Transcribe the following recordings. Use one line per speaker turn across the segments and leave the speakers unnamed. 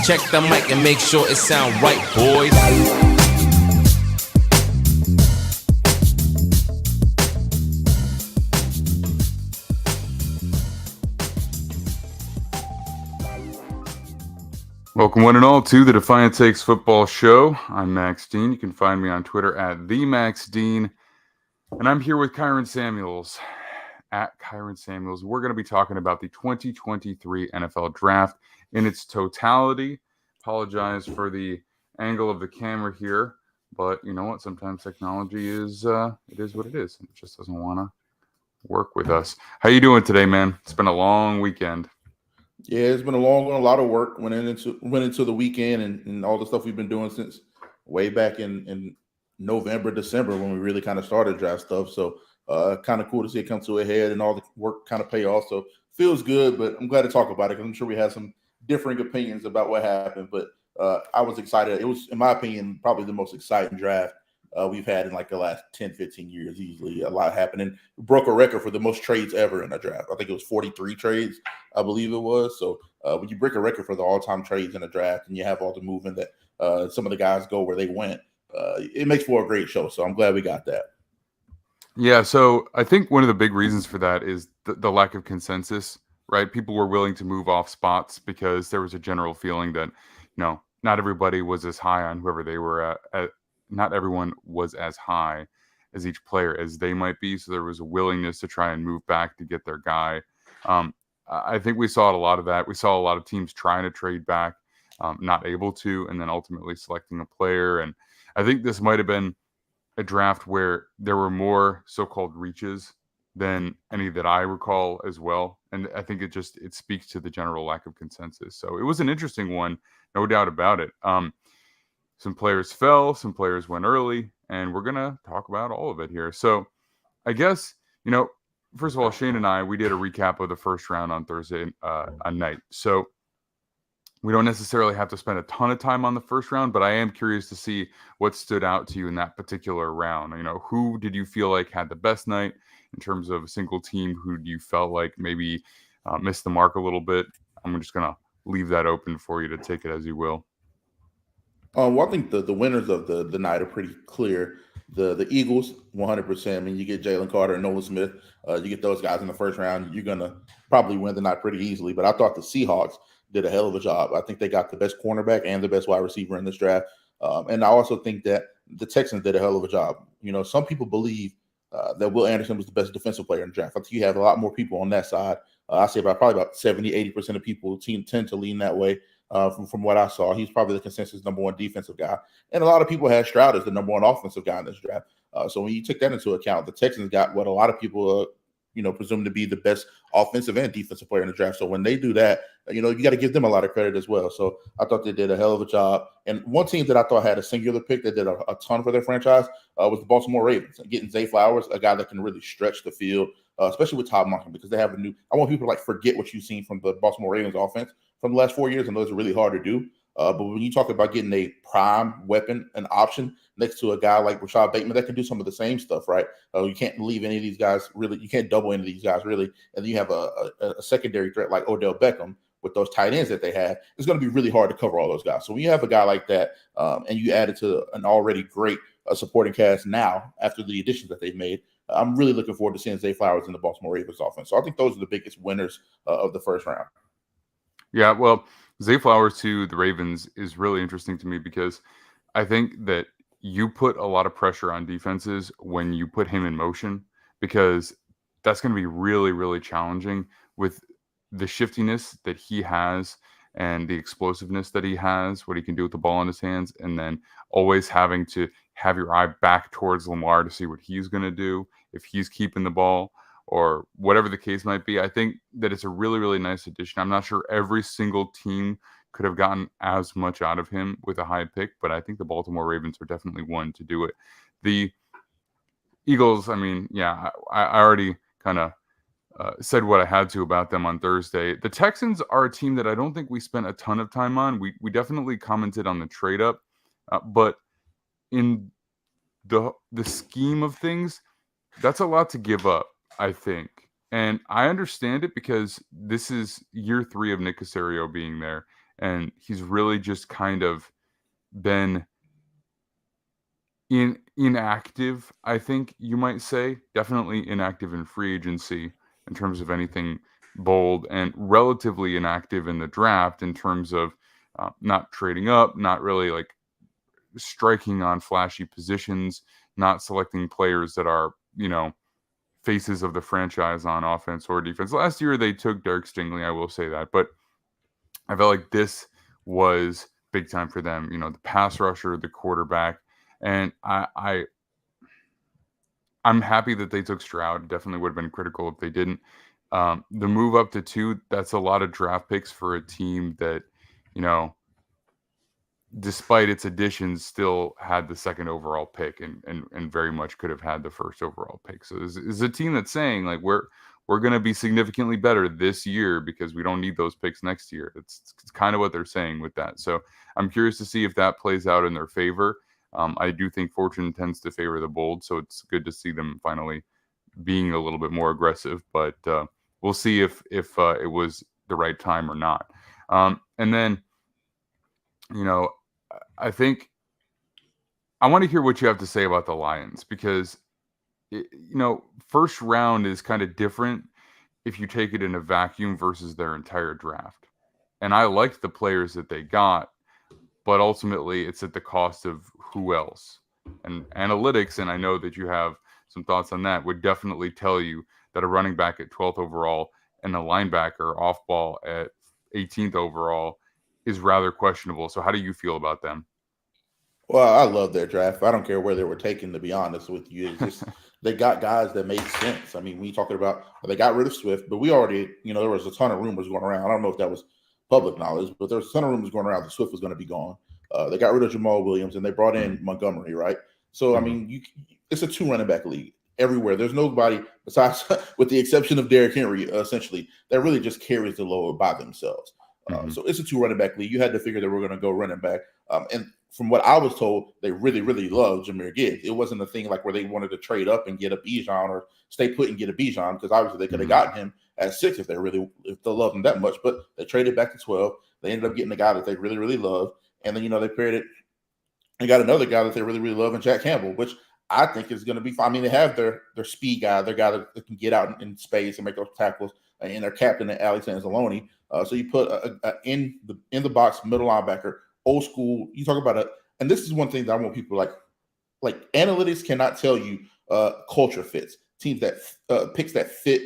Check the mic and make sure it sound right, boys.
Welcome one and all to the Defiant Takes Football Show. I'm Max Dean. You can find me on Twitter at @TheMaxDean. And I'm here with Kyron Samuels at Kyron Samuels. We're going to be talking about the 2023 NFL Draft in its totality. Apologize for the angle of the camera here, but you know what? Sometimes technology is it is what it is. It just doesn't want to work with us. How you doing today, man? It's been a long weekend.
Yeah, it's been a long one. A lot of work went into the weekend and all the stuff we've been doing since way back in November, December when we really kind of started draft stuff. So kind of cool to see it come to a head and all the work kind of pay off. So feels good, but I'm glad to talk about it because I'm sure we have some differing opinions about what happened. But I was excited. It was, in my opinion, probably the most exciting draft we've had in like the last 10, 15 years, easily. A lot happening. Broke a record for the most trades ever in a draft. I think it was 43 trades, I believe it was. So when you break a record for the all-time trades in a draft and you have all the movement that some of the guys go where they went, it makes for a great show. So I'm glad we got that.
Yeah, so I think one of the big reasons for that is the lack of consensus, right? People were willing to move off spots because there was a general feeling that, not everybody was as high on whoever they were at. Not everyone was as high as each player as they might be. So there was a willingness to try and move back to get their guy. I think we saw a lot of that. We saw a lot of teams trying to trade back, not able to, and then ultimately selecting a player. And I think this might have been a draft where there were more so-called reaches than any that I recall as well. And I think it speaks to the general lack of consensus. So it was an interesting one, no doubt about it. Some players fell, some players went early, and we're going to talk about all of it here. So I guess, first of all, Shane and I, we did a recap of the first round on Thursday night. So we don't necessarily have to spend a ton of time on the first round, but I am curious to see what stood out to you in that particular round. Who did you feel like had the best night in terms of a single team? Who do you felt like maybe missed the mark a little bit? I'm just going to leave that open for you to take it as you will.
Well, I think the winners of the night are pretty clear. The Eagles, 100%. I mean, you get Jalen Carter and Nolan Smith. You get those guys in the first round, you're going to probably win the night pretty easily. But I thought the Seahawks did a hell of a job. I think they got the best cornerback and the best wide receiver in this draft. And I also think that the Texans did a hell of a job. Some people believe that Will Anderson was the best defensive player in the draft. I think you have a lot more people on that side. I say probably about 70, 80% of people tend to lean that way. From what I saw, he's probably the consensus number one defensive guy. And a lot of people had Stroud as the number one offensive guy in this draft. So when you take that into account, the Texans got what a lot of people, presume to be the best offensive and defensive player in the draft. So when they do that, you got to give them a lot of credit as well. So I thought they did a hell of a job. And one team that I thought had a singular pick that did a ton for their franchise was the Baltimore Ravens. Getting Zay Flowers, a guy that can really stretch the field, especially with Todd Monken, because they have I want people to forget what you've seen from the Baltimore Ravens offense from the last 4 years, and those are really hard to do. But when you talk about getting a prime weapon, an option next to a guy like Rashad Bateman that can do some of the same stuff, right? You can't leave any of these guys really. You can't double any of these guys really. And then you have a secondary threat like Odell Beckham with those tight ends that they have. It's going to be really hard to cover all those guys. So when you have a guy like that and you add it to an already great supporting cast now after the additions that they've made, I'm really looking forward to seeing Zay Flowers in the Baltimore Ravens offense. So I think those are the biggest winners of the first round.
Yeah, well, Zay Flowers to the Ravens is really interesting to me because I think that you put a lot of pressure on defenses when you put him in motion, because that's going to be really, really challenging with the shiftiness that he has and the explosiveness that he has, what he can do with the ball in his hands, and then always having to have your eye back towards Lamar to see what he's going to do, if he's keeping the ball or whatever the case might be. I think that it's a really, really nice addition. I'm not sure every single team could have gotten as much out of him with a high pick, but I think the Baltimore Ravens are definitely one to do it. The Eagles, I mean, yeah, I already kind of said what I had to about them on Thursday. The Texans are a team that I don't think we spent a ton of time on. We definitely commented on the trade up, but in the scheme of things, that's a lot to give up, I think. And I understand it because this is year 3 of Nick Caserio being there. and he's really just kind of been inactive, I think you might say. Definitely inactive in free agency in terms of anything bold, and relatively inactive in the draft in terms of not trading up, not really like striking on flashy positions, not selecting players that are, faces of the franchise on offense or defense. Last year they took Derek Stingley, I will say that, but I felt like this was big time for them. The pass rusher, the quarterback, and I'm happy that they took Stroud. Definitely would have been critical if they didn't. The move up to 2, that's a lot of draft picks for a team that, despite its additions, still had the second overall pick and very much could have had the first overall pick. So this is a team that's saying, like, we're going to be significantly better this year because we don't need those picks next year. It's kind of what they're saying with that. So I'm curious to see if that plays out in their favor. I do think fortune tends to favor the bold, so it's good to see them finally being a little bit more aggressive. But we'll see if it was the right time or not. And then, I think I want to hear what you have to say about the Lions, because, first round is kind of different if you take it in a vacuum versus their entire draft. And I liked the players that they got, but ultimately it's at the cost of who else. And analytics, and I know that you have some thoughts on that, would definitely tell you that a running back at 12th overall and a linebacker off ball at 18th overall is rather questionable. So how do you feel about them?
Well, I love their draft. I don't care where they were taken, to be honest with you. It's just they got guys that made sense. I mean, when you talking about, they got rid of Swift, but we already, there was a ton of rumors going around. I don't know if that was public knowledge, but there was a ton of rumors going around that Swift was going to be gone. They got rid of Jamal Williams and they brought in Montgomery, right? So, I mean, it's a 2 running back league everywhere. There's nobody besides, with the exception of Derrick Henry, essentially, that really just carries the load by themselves. So it's a 2 running back league. You had to figure they were going to go running back. And from what I was told, they really, really loved Jahmyr Gibbs. It wasn't a thing like where they wanted to trade up and get a Bijan or stay put and get a Bijan, because obviously they could have gotten him at 6 if they loved him that much. But they traded back to 12. They ended up getting a guy that they really, really loved. And then, they paired it and got another guy that they really, really love in Jack Campbell, which I think is going to be fine. I mean, they have their speed guy, their guy that can get out in space and make those tackles, and their captain, Alex Anzalone. So you put in the box middle linebacker, old school. You talk about and this is one thing that I want people like analytics cannot tell you culture fits, teams that picks that fit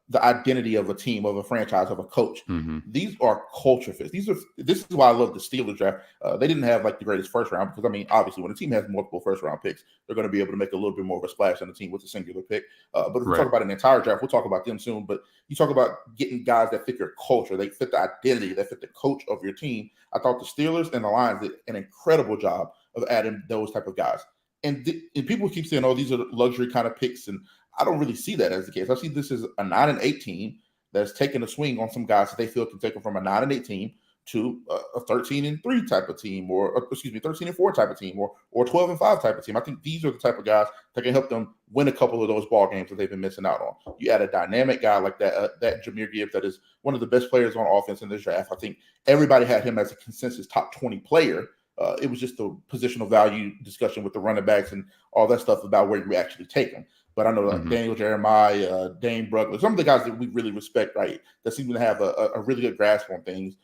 the identity of a team, of a franchise, of a coach. These are culture fits. This is why I love the Steelers draft. They didn't have like the greatest first round, because I mean, obviously when a team has multiple first round picks, they're going to be able to make a little bit more of a splash than a team with a singular pick. But if we talk about an entire draft, we'll talk about them soon. But you talk about getting guys that fit your culture, they fit the identity, that fit the coach of your team. I thought the Steelers and the Lions did an incredible job of adding those type of guys. And people keep saying, "Oh, these are luxury kind of picks," and I don't really see that as the case. I see this as a 9-8 team that's taking a swing on some guys that they feel can take them from a 9-8 team to a 13-3 type of team, or 13-4 type of team, or 12-5 type of team. I think these are the type of guys that can help them win a couple of those ball games that they've been missing out on. You add a dynamic guy like that Jahmyr Gibbs, that is one of the best players on offense in this draft. I think everybody had him as a consensus top 20 player. It was just a positional value discussion with the running backs and all that stuff about where you actually take them. But I know Daniel Jeremiah, Dane Brugler, some of the guys that we really respect, right, that seem to have a really good grasp on things,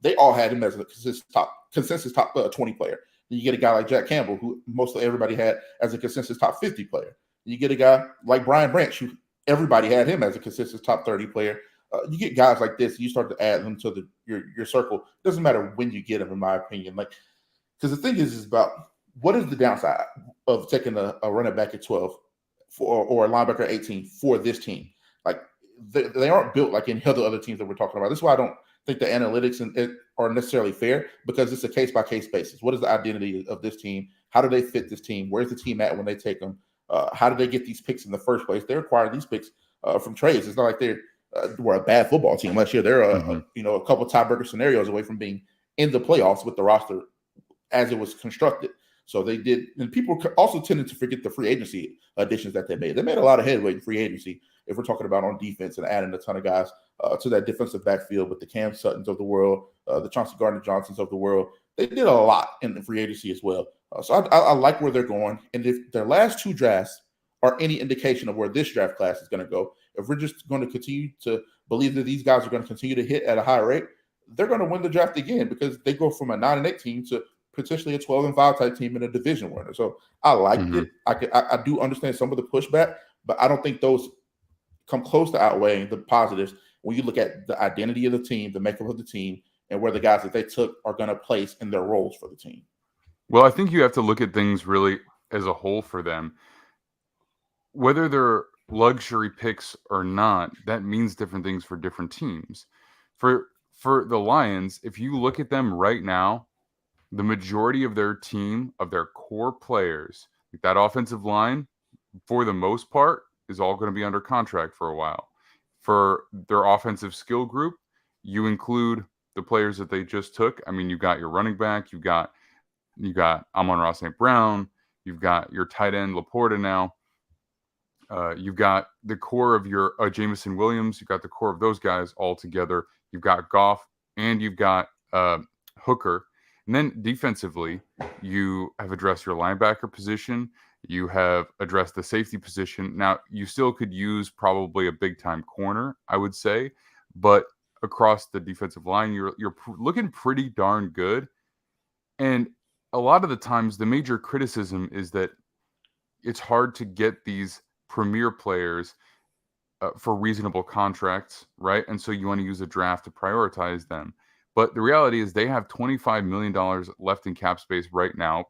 they all had him as a consensus top 20 player. Then you get a guy like Jack Campbell, who mostly everybody had as a consensus top 50 player. You get a guy like Brian Branch, who everybody had him as a consensus top 30 player. You get guys like this, you start to add them to your circle. It doesn't matter when you get them, in my opinion. Because the thing is about what is the downside of taking a running back at 12 or a linebacker at 18 for this team? Like they aren't built like any other teams that we're talking about. This is why I don't think the analytics are necessarily fair, because it's a case by case basis. What is the identity of this team? How do they fit this team? Where's the team at when they take them? How do they get these picks in the first place? They acquire these picks from trades. It's not like we're a bad football team last year. They're a couple tiebreaker scenarios away from being in the playoffs with the roster as it was constructed. So they did, and people also tended to forget the free agency additions that they made. They made a lot of headway in free agency if we're talking about on defense and adding a ton of guys to that defensive backfield with the Cam Suttons of the world, the Chauncey Gardner-Johnsons of the world. They did a lot in the free agency as well. So I like where they're going. And if their last two drafts are any indication of where this draft class is going to go, if we're just going to continue to believe that these guys are going to continue to hit at a high rate, they're going to win the draft again because they go from a 9-8 team to potentially a 12-5 type team in a division winner. So I liked it. I do understand some of the pushback, but I don't think those come close to outweighing the positives when you look at the identity of the team, the makeup of the team, and where the guys that they took are going to place in their roles for the team.
Well, I think you have to look at things really as a whole for them. Whether they're luxury picks or not, that means different things for different teams. For the Lions, if you look at them right now, the majority of their team, of their core players, that offensive line, for the most part, is all going to be under contract for a while. For their offensive skill group, you include the players that they just took. I mean, you got your running back, you got Amon-Ra St. Brown, you've got your tight end Laporta now. You've got the core of your Jameson Williams. You've got the core of those guys all together. You've got Goff and you've got Hooker. And then defensively, you have addressed your linebacker position. You have addressed the safety position. Now, you still could use probably a big-time corner, I would say. But across the defensive line, you're looking pretty darn good. And a lot of the times, the major criticism is that it's hard to get these premier players for reasonable contracts, right? And so you want to use a draft to prioritize them. But the reality is they have $25 million left in cap space right now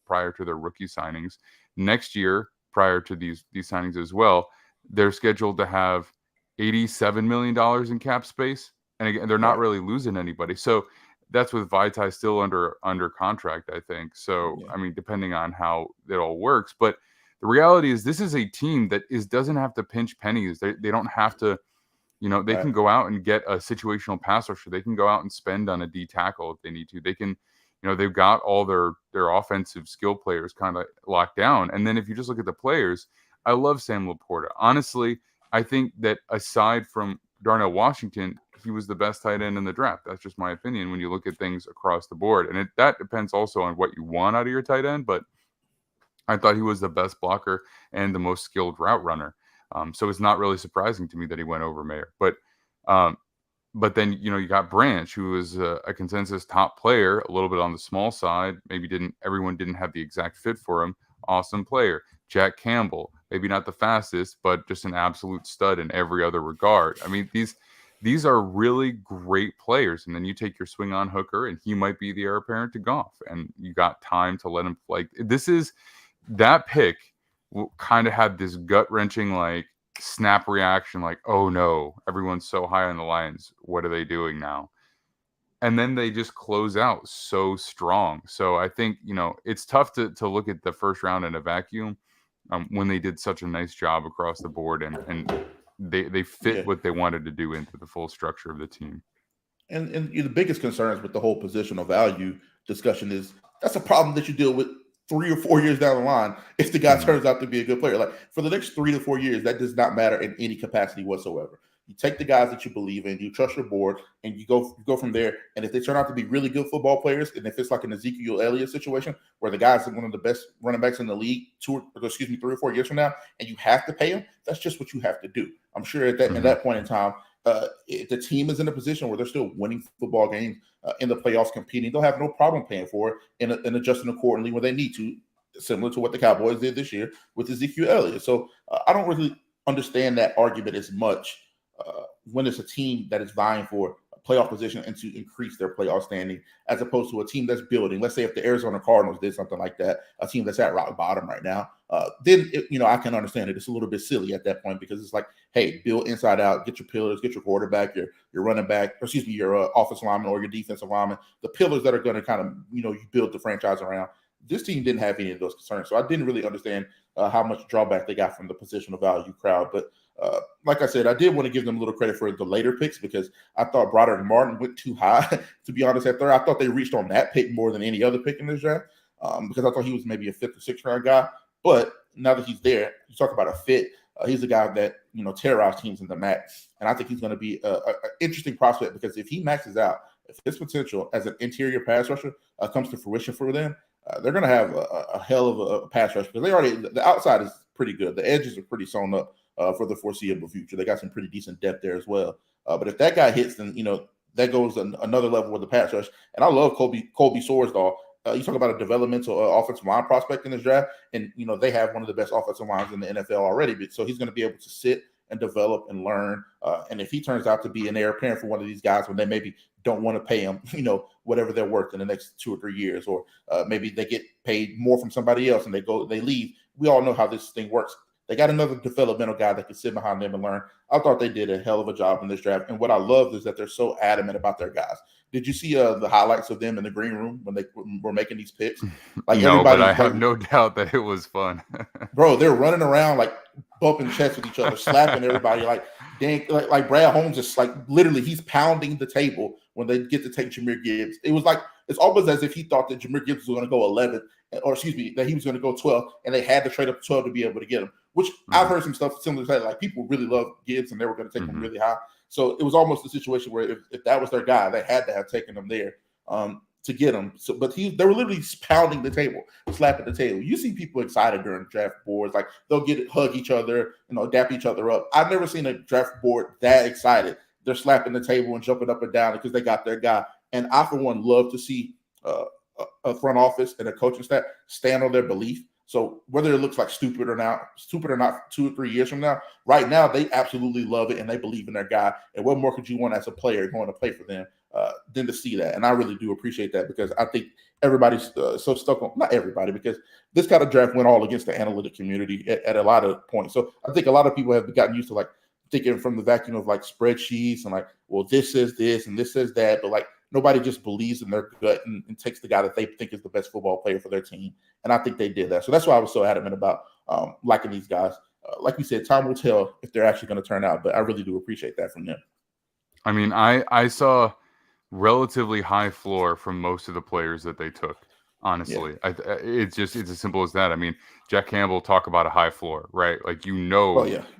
prior to their rookie signings. Next year, prior to these signings as well, they're scheduled to have $87 million in cap space. And again, they're not really losing anybody. So that's with Vitae still under contract, I think. So, I mean, depending on how it all works. But the reality is this is a team that doesn't have to pinch pennies. They don't have to, they can go out and get a situational pass rusher. They can go out and spend on a D tackle if they need to. They can, they've got all their offensive skill players kind of locked down. And then if you just look at the players, I love Sam Laporta. Honestly, I think that aside from Darnell Washington, he was the best tight end in the draft. That's just my opinion when you look at things across the board. And that depends also on what you want out of your tight end. But I thought he was the best blocker and the most skilled route runner. So it's not really surprising to me that he went over Mayer. But then, you got Branch, who was a consensus top player, a little bit on the small side. Maybe everyone didn't have the exact fit for him. Awesome player. Jack Campbell, maybe not the fastest, but just an absolute stud in every other regard. I mean, these are really great players. And then you take your swing on Hooker, and he might be the heir apparent to Goff. And you got time to let him play. That pick kind of had this gut-wrenching, snap reaction, oh no, everyone's so high on the Lions. What are they doing now? And then they just close out so strong. So I think, it's tough to look at the first round in a vacuum when they did such a nice job across the board and they fit what they wanted to do into the full structure of the team.
And the biggest concerns with the whole positional value discussion is that's a problem that you deal with 3 or 4 years down the line if the guy turns out to be a good player. For the next 3 to 4 years, that does not matter in any capacity whatsoever. You take the guys that you believe in, you trust your board, and you go from there. And if they turn out to be really good football players, and if it's like an Ezekiel Elliott situation where the guy's one of the best running backs in the league 3 or 4 years from now, and you have to pay him, that's just what you have to do. I'm sure at that point in time, if the team is in a position where they're still winning football games in the playoffs, competing, they'll have no problem paying for it and adjusting accordingly when they need to, similar to what the Cowboys did this year with Ezekiel Elliott. So I don't really understand that argument as much when it's a team that is vying for a playoff position and to increase their playoff standing, as opposed to a team that's building. Let's say if the Arizona Cardinals did something like that, a team that's at rock bottom right now, then I can understand it. It's a little bbit silly at that point because it's like, hey, build inside out, get your pillars, get your quarterback, your running back, your offensive lineman or your defensive lineman, the pillars that are going to kind of you build the franchise around. This team didn't have any of those concerns, so I didn't really understand how much drawback they got from the positional value crowd. But like I said, I did want to give them a little credit for the later picks because I thought Broderick Martin went too high, to be honest, at third. I thought they reached on that pick more than any other pick in this draft because I thought he was maybe a 5th or 6th round guy. But now that he's there, you talk about a fit. He's a guy that terrorized teams in the MAC, and I think he's going to be an interesting prospect because if he maxes out, if his potential as an interior pass rusher comes to fruition for them, they're going to have a hell of a pass rush because the outside is pretty good. The edges are pretty sewn up for the foreseeable future. They got some pretty decent depth there as well. But if that guy hits, then that goes another level with the pass rush. And I love Colby Sorsdahl. You talk about a developmental offensive line prospect in this draft, and they have one of the best offensive lines in the NFL already. So he's going to be able to sit and develop and learn. And if he turns out to be an heir apparent for one of these guys when they maybe don't want to pay him, whatever they're worth in the next 2 or 3 years, or maybe they get paid more from somebody else and they leave. We all know how this thing works. They got another developmental guy that can sit behind them and learn. I thought they did a hell of a job in this draft. And what I loved is that they're so adamant about their guys. Did you see the highlights of them in the green room when they were making these picks?
Like no, but I have no doubt that it was fun.
Bro, they're running around like bumping chests with each other, slapping everybody. Like, dang, like Brad Holmes is like literally he's pounding the table when they get to take Jahmyr Gibbs. It was like it's almost as if he thought that Jahmyr Gibbs was going to go 11, or excuse me, that he was going to go 12, and they had to trade up to 12 to be able to get him. Which I've heard some stuff similar to that. Like people really love Gibbs and they were going to take him really high. So it was almost a situation where if that was their guy, they had to have taken him there to get him. So, but they were literally pounding the table, slapping the table. You see people excited during draft boards, like they'll hug each other, dap each other up. I've never seen a draft board that excited. They're slapping the table and jumping up and down because they got their guy. And I, for one, love to see a front office and a coaching staff stand on their belief. So whether it looks like stupid or not 2 or 3 years from now, right now they absolutely love it and they believe in their guy. And what more could you want as a player going to play for them than to see that? And I really do appreciate that because I think everybody's so stuck on, not everybody, because this kind of draft went all against the analytic community at a lot of points. So I think a lot of people have gotten used to like thinking from the vacuum of like spreadsheets and like, well, this says this and this says that, but like nobody just believes in their gut and takes the guy that they think is the best football player for their team. And I think they did that. So that's why I was so adamant about liking these guys. Like you said, time will tell if they're actually going to turn out, but I really do appreciate that from them.
I mean, I saw relatively high floor from most of the players that they took, honestly. Yeah. It's as simple as that. I mean, Jack Campbell, talk about a high floor, right? Like,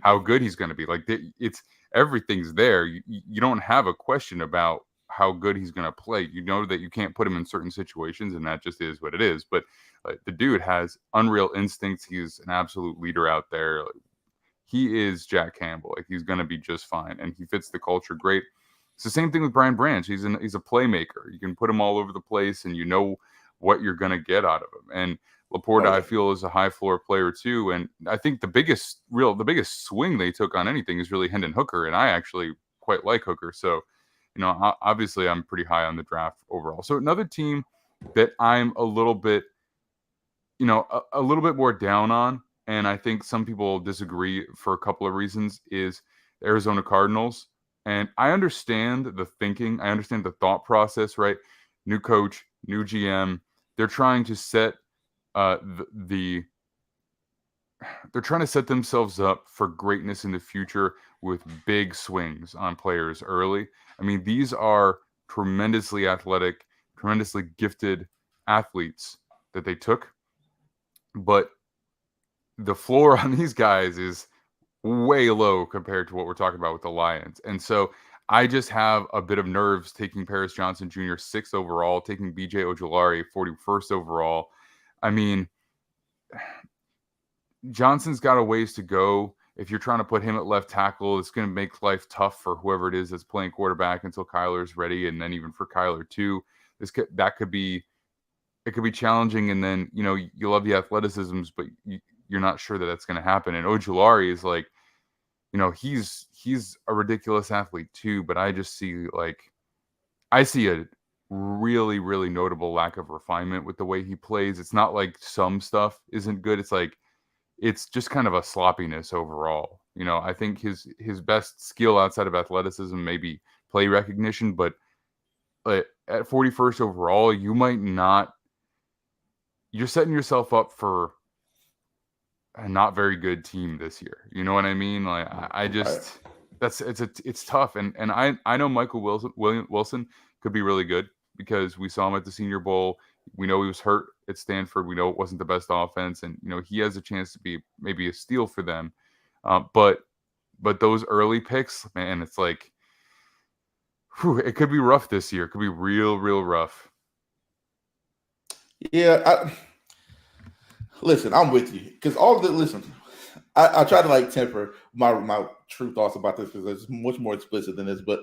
how good he's going to be. Like, everything's there. You don't have a question about how good he's going to play. You know that you can't put him in certain situations, and that just is what it is. But the dude has unreal instincts. He's an absolute leader out there. He is Jack Campbell. Like, he's going to be just fine, and he fits the culture great. It's the same thing with Brian Branch. He's a playmaker. You can put him all over the place, and you know what you're going to get out of him. And Laporta, I feel, is a high floor player too. And I think the biggest swing they took on anything is really Hendon Hooker, and I actually quite like Hooker. So, obviously I'm pretty high on the draft overall. So another team that I'm a little bit more down on, and I think some people disagree for a couple of reasons, is the Arizona Cardinals. And I understand the thinking. I understand the thought process, right? New coach, new GM. They're trying to set they're trying to set themselves up for greatness in the future with big swings on players early. I mean, these are tremendously athletic, tremendously gifted athletes that they took. But the floor on these guys is way low compared to what we're talking about with the Lions. And so I just have a bit of nerves taking Paris Johnson Jr. 6th overall, taking BJ Ojulari 41st overall. I mean, Johnson's got a ways to go. If you're trying to put him at left tackle, it's going to make life tough for whoever it is that's playing quarterback until Kyler's ready, and then even for Kyler too. It could be challenging, and then you love the athleticisms, but you're not sure that that's going to happen. And Ojulari is like, he's a ridiculous athlete too, but I just see a really, really notable lack of refinement with the way he plays. It's not like some stuff isn't good. It's just kind of a sloppiness overall. I think his best skill outside of athleticism may be play recognition, but at 41st overall, you're setting yourself up for a not very good team this year. You know what I mean? Like, it's tough. And I know Michael Wilson could be really good because we saw him at the Senior Bowl. We know he was hurt at Stanford. We know it wasn't the best offense, and he has a chance to be maybe a steal for them. But those early picks, man, it's like, it could be rough this year. It could be real rough.
Yeah, listen, I'm with you because all of the listen. I try to like temper my true thoughts about this because it's much more explicit than this, but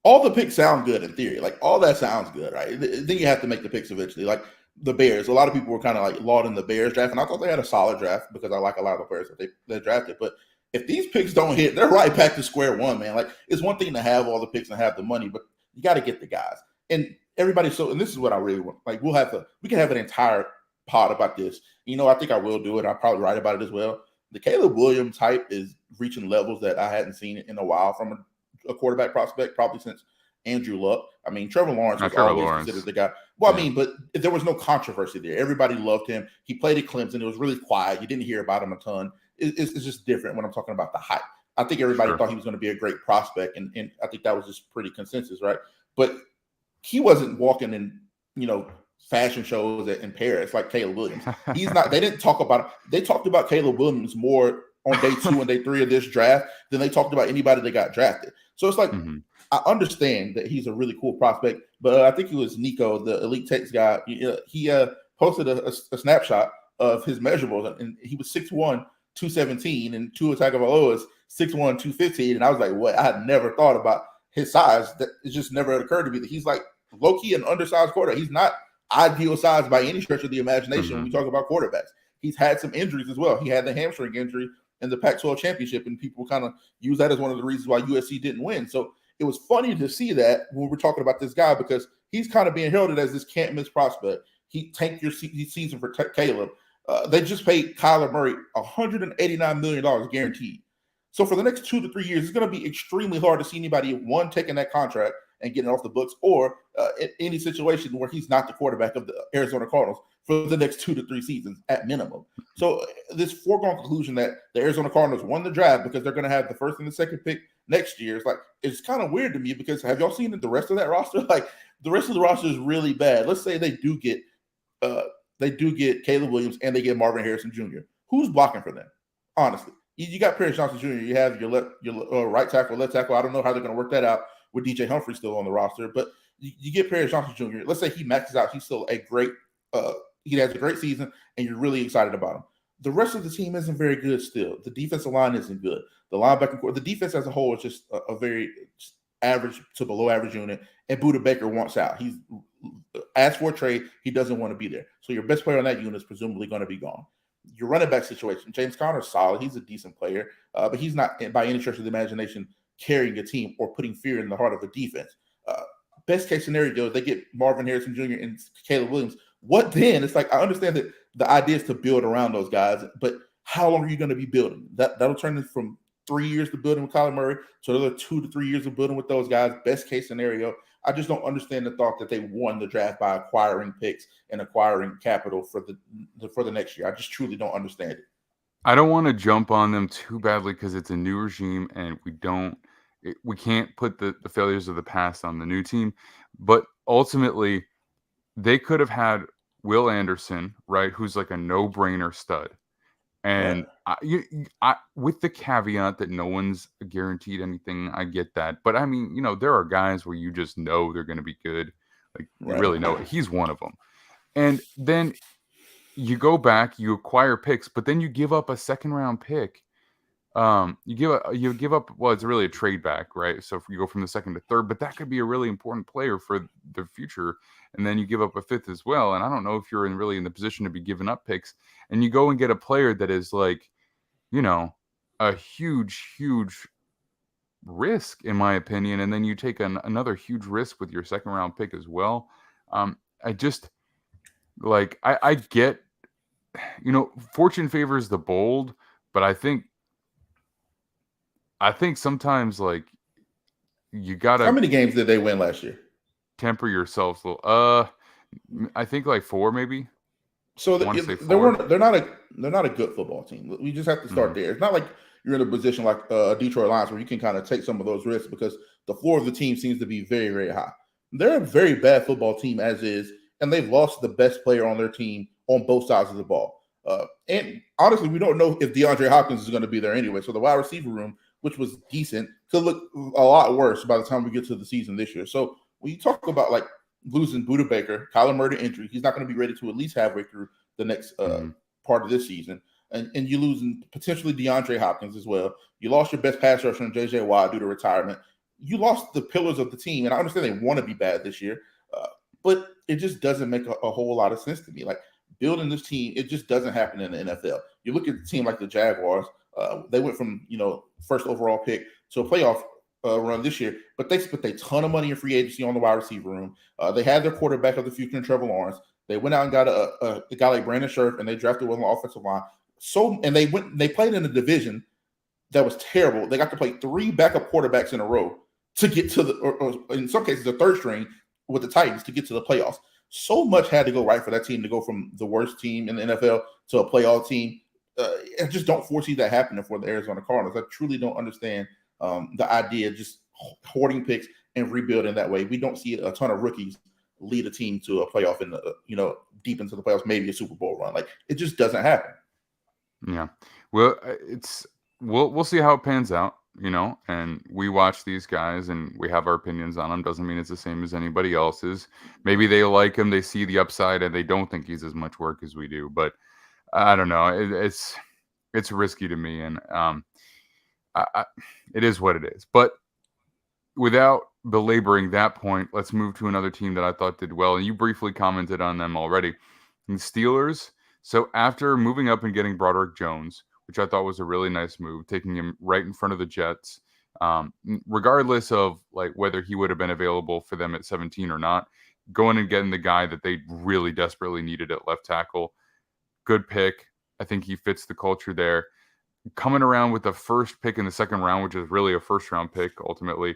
all the picks sound good in theory. Like all that sounds good, right? Then you have to make the picks eventually. Like the Bears, a lot of people were kind of like lauding the Bears draft, and I thought they had a solid draft because I like a lot of the players that they drafted. But if these picks don't hit, they're right back to square one, man. Like it's one thing to have all the picks and have the money, but you got to get the guys. And everybody, and this is what I really want. Like we can have an entire pod about this. I think I will do it. I'll probably write about it as well. The Caleb Williams hype is reaching levels that I hadn't seen in a while from a quarterback prospect, probably since Andrew Luck. I mean, Trevor Lawrence was always considered the guy. Well, yeah. I mean, but there was no controversy there. Everybody loved him. He played at Clemson. It was really quiet. You didn't hear about him a ton. It's just different when I'm talking about the hype. I think everybody thought he was going to be a great prospect, and I think that was just pretty consensus, right? But he wasn't walking in, fashion shows in Paris like Caleb Williams. He's not. They didn't talk about it. They talked about Caleb Williams more on day 2 and day 3 of this draft than they talked about anybody that got drafted. So it's like, I understand that he's a really cool prospect, but I think it was Nico, the Elite Text guy. He posted a snapshot of his measurables, and he was 6'1", 217, and Tua Tagovailoa is 6'1", 215. And I was like, what? I had never thought about his size. That it just never occurred to me that he's like low-key an undersized quarterback. He's not ideal size by any stretch of the imagination when we talk about quarterbacks. He's had some injuries as well. He had the hamstring injury in the Pac-12 championship, and people kind of use that as one of the reasons why USC didn't win. So it was funny to see that when we're talking about this guy because he's kind of being heralded as this can't-miss prospect. He tanked your season for Caleb. They just paid Kyler Murray $189 million guaranteed. So for the next 2 to 3 years, it's going to be extremely hard to see anybody, one, taking that contract and getting off the books, or in any situation where he's not the quarterback of the Arizona Cardinals for the next 2 to 3 seasons at minimum. So this foregone conclusion that the Arizona Cardinals won the draft because they're going to have the first and the second pick next year, it's kind of weird to me because have y'all seen the rest of that roster? Like the rest of the roster is really bad. Let's say they do get Caleb Williams and they get Marvin Harrison Jr. Who's blocking for them? Honestly, you got Paris Johnson Jr. You have your right tackle, left tackle. I don't know how they're going to work that out with DJ Humphrey still on the roster, but you get Paris Johnson Jr. Let's say he maxes out. He's still he has a great season, and you're really excited about him. The rest of the team isn't very good still. The defensive line isn't good. The linebacker core, the defense as a whole is just a very average to below average unit, and Budda Baker wants out. He's asked for a trade. He doesn't want to be there. So your best player on that unit is presumably going to be gone. Your running back situation, James Conner's solid. He's a decent player, but he's not by any stretch of the imagination carrying a team or putting fear in the heart of a defense. Best case scenario, they get Marvin Harrison Jr. and Caleb Williams. What then? It's like I understand that the idea is to build around those guys, but how long are you going to be building? That'll turn from 3 years to building with Kyler Murray to another 2 to 3 years of building with those guys. Best case scenario. I just don't understand the thought that they won the draft by acquiring picks and acquiring capital for the next year. I just truly don't understand it.
I don't want to jump on them too badly because it's a new regime and we can't put the failures of the past on the new team. But ultimately, they could have had Will Anderson, right, who's like a no-brainer stud. And with the caveat that no one's guaranteed anything, I get that. But I mean, there are guys where you just know they're going to be good. Like you really know it. He's one of them. And then you go back, you acquire picks, but then you give up a second-round pick. You give up. Well, it's really a trade back, right? So if you go from the second to third, but that could be a really important player for the future. And then you give up a fifth as well. And I don't know if you're really in the position to be giving up picks. And you go and get a player that is like, a huge risk, in my opinion. And then you take another huge risk with your second round pick as well. I just I get, fortune favors the bold, but I think sometimes you gotta.
How many games did they win last year?
Temper yourselves a little. I think 4 maybe.
So they're not a good football team. We just have to start there. It's not like you're in a position like Detroit Lions where you can kind of take some of those risks because the floor of the team seems to be very, very high. They're a very bad football team as is, and they've lost the best player on their team on both sides of the ball. And honestly, we don't know if DeAndre Hopkins is going to be there anyway. So the wide receiver room, which was decent, could look a lot worse by the time we get to the season this year. So when you talk about like losing Buda Baker, Kyler Murray injury, he's not going to be ready to at least halfway through the next part of this season. And you losing potentially DeAndre Hopkins as well. You lost your best pass rusher in J.J. Watt due to retirement. You lost the pillars of the team, and I understand they want to be bad this year, but it just doesn't make a whole lot of sense to me. Like building this team, it just doesn't happen in the NFL. You look at the team like the Jaguars; they went from first overall pick to a playoff run this year, but they spent a ton of money in free agency on the wide receiver room. They had their quarterback of the future in Trevor Lawrence. They went out and got a guy like Brandon Scherf, and they drafted one on the offensive line. And they played in a division that was terrible. They got to play 3 backup quarterbacks in a row to get to or in some cases a third string with the Titans to get to the playoffs. So much had to go right for that team to go from the worst team in the NFL to a playoff team. I just don't foresee that happening for the Arizona Cardinals. I truly don't understand the idea of just hoarding picks and rebuilding that way. We don't see a ton of rookies lead a team to a playoff in the deep into the playoffs, maybe a Super Bowl run. Like it just doesn't happen.
Yeah. Well, we'll see how it pans out, and we watch these guys and we have our opinions on them. Doesn't mean it's the same as anybody else's. Maybe they like him, they see the upside, and they don't think he's as much work as we do. But I don't know. It's risky to me, and it is what it is. But without belaboring that point, let's move to another team that I thought did well, and you briefly commented on them already. The Steelers. So after moving up and getting Broderick Jones, which I thought was a really nice move, taking him right in front of the Jets, regardless of like whether he would have been available for them at 17 or not, going and getting the guy that they really desperately needed at left tackle, good pick. I think he fits the culture there. Coming around with the first pick in the second round, which is really a first-round pick ultimately.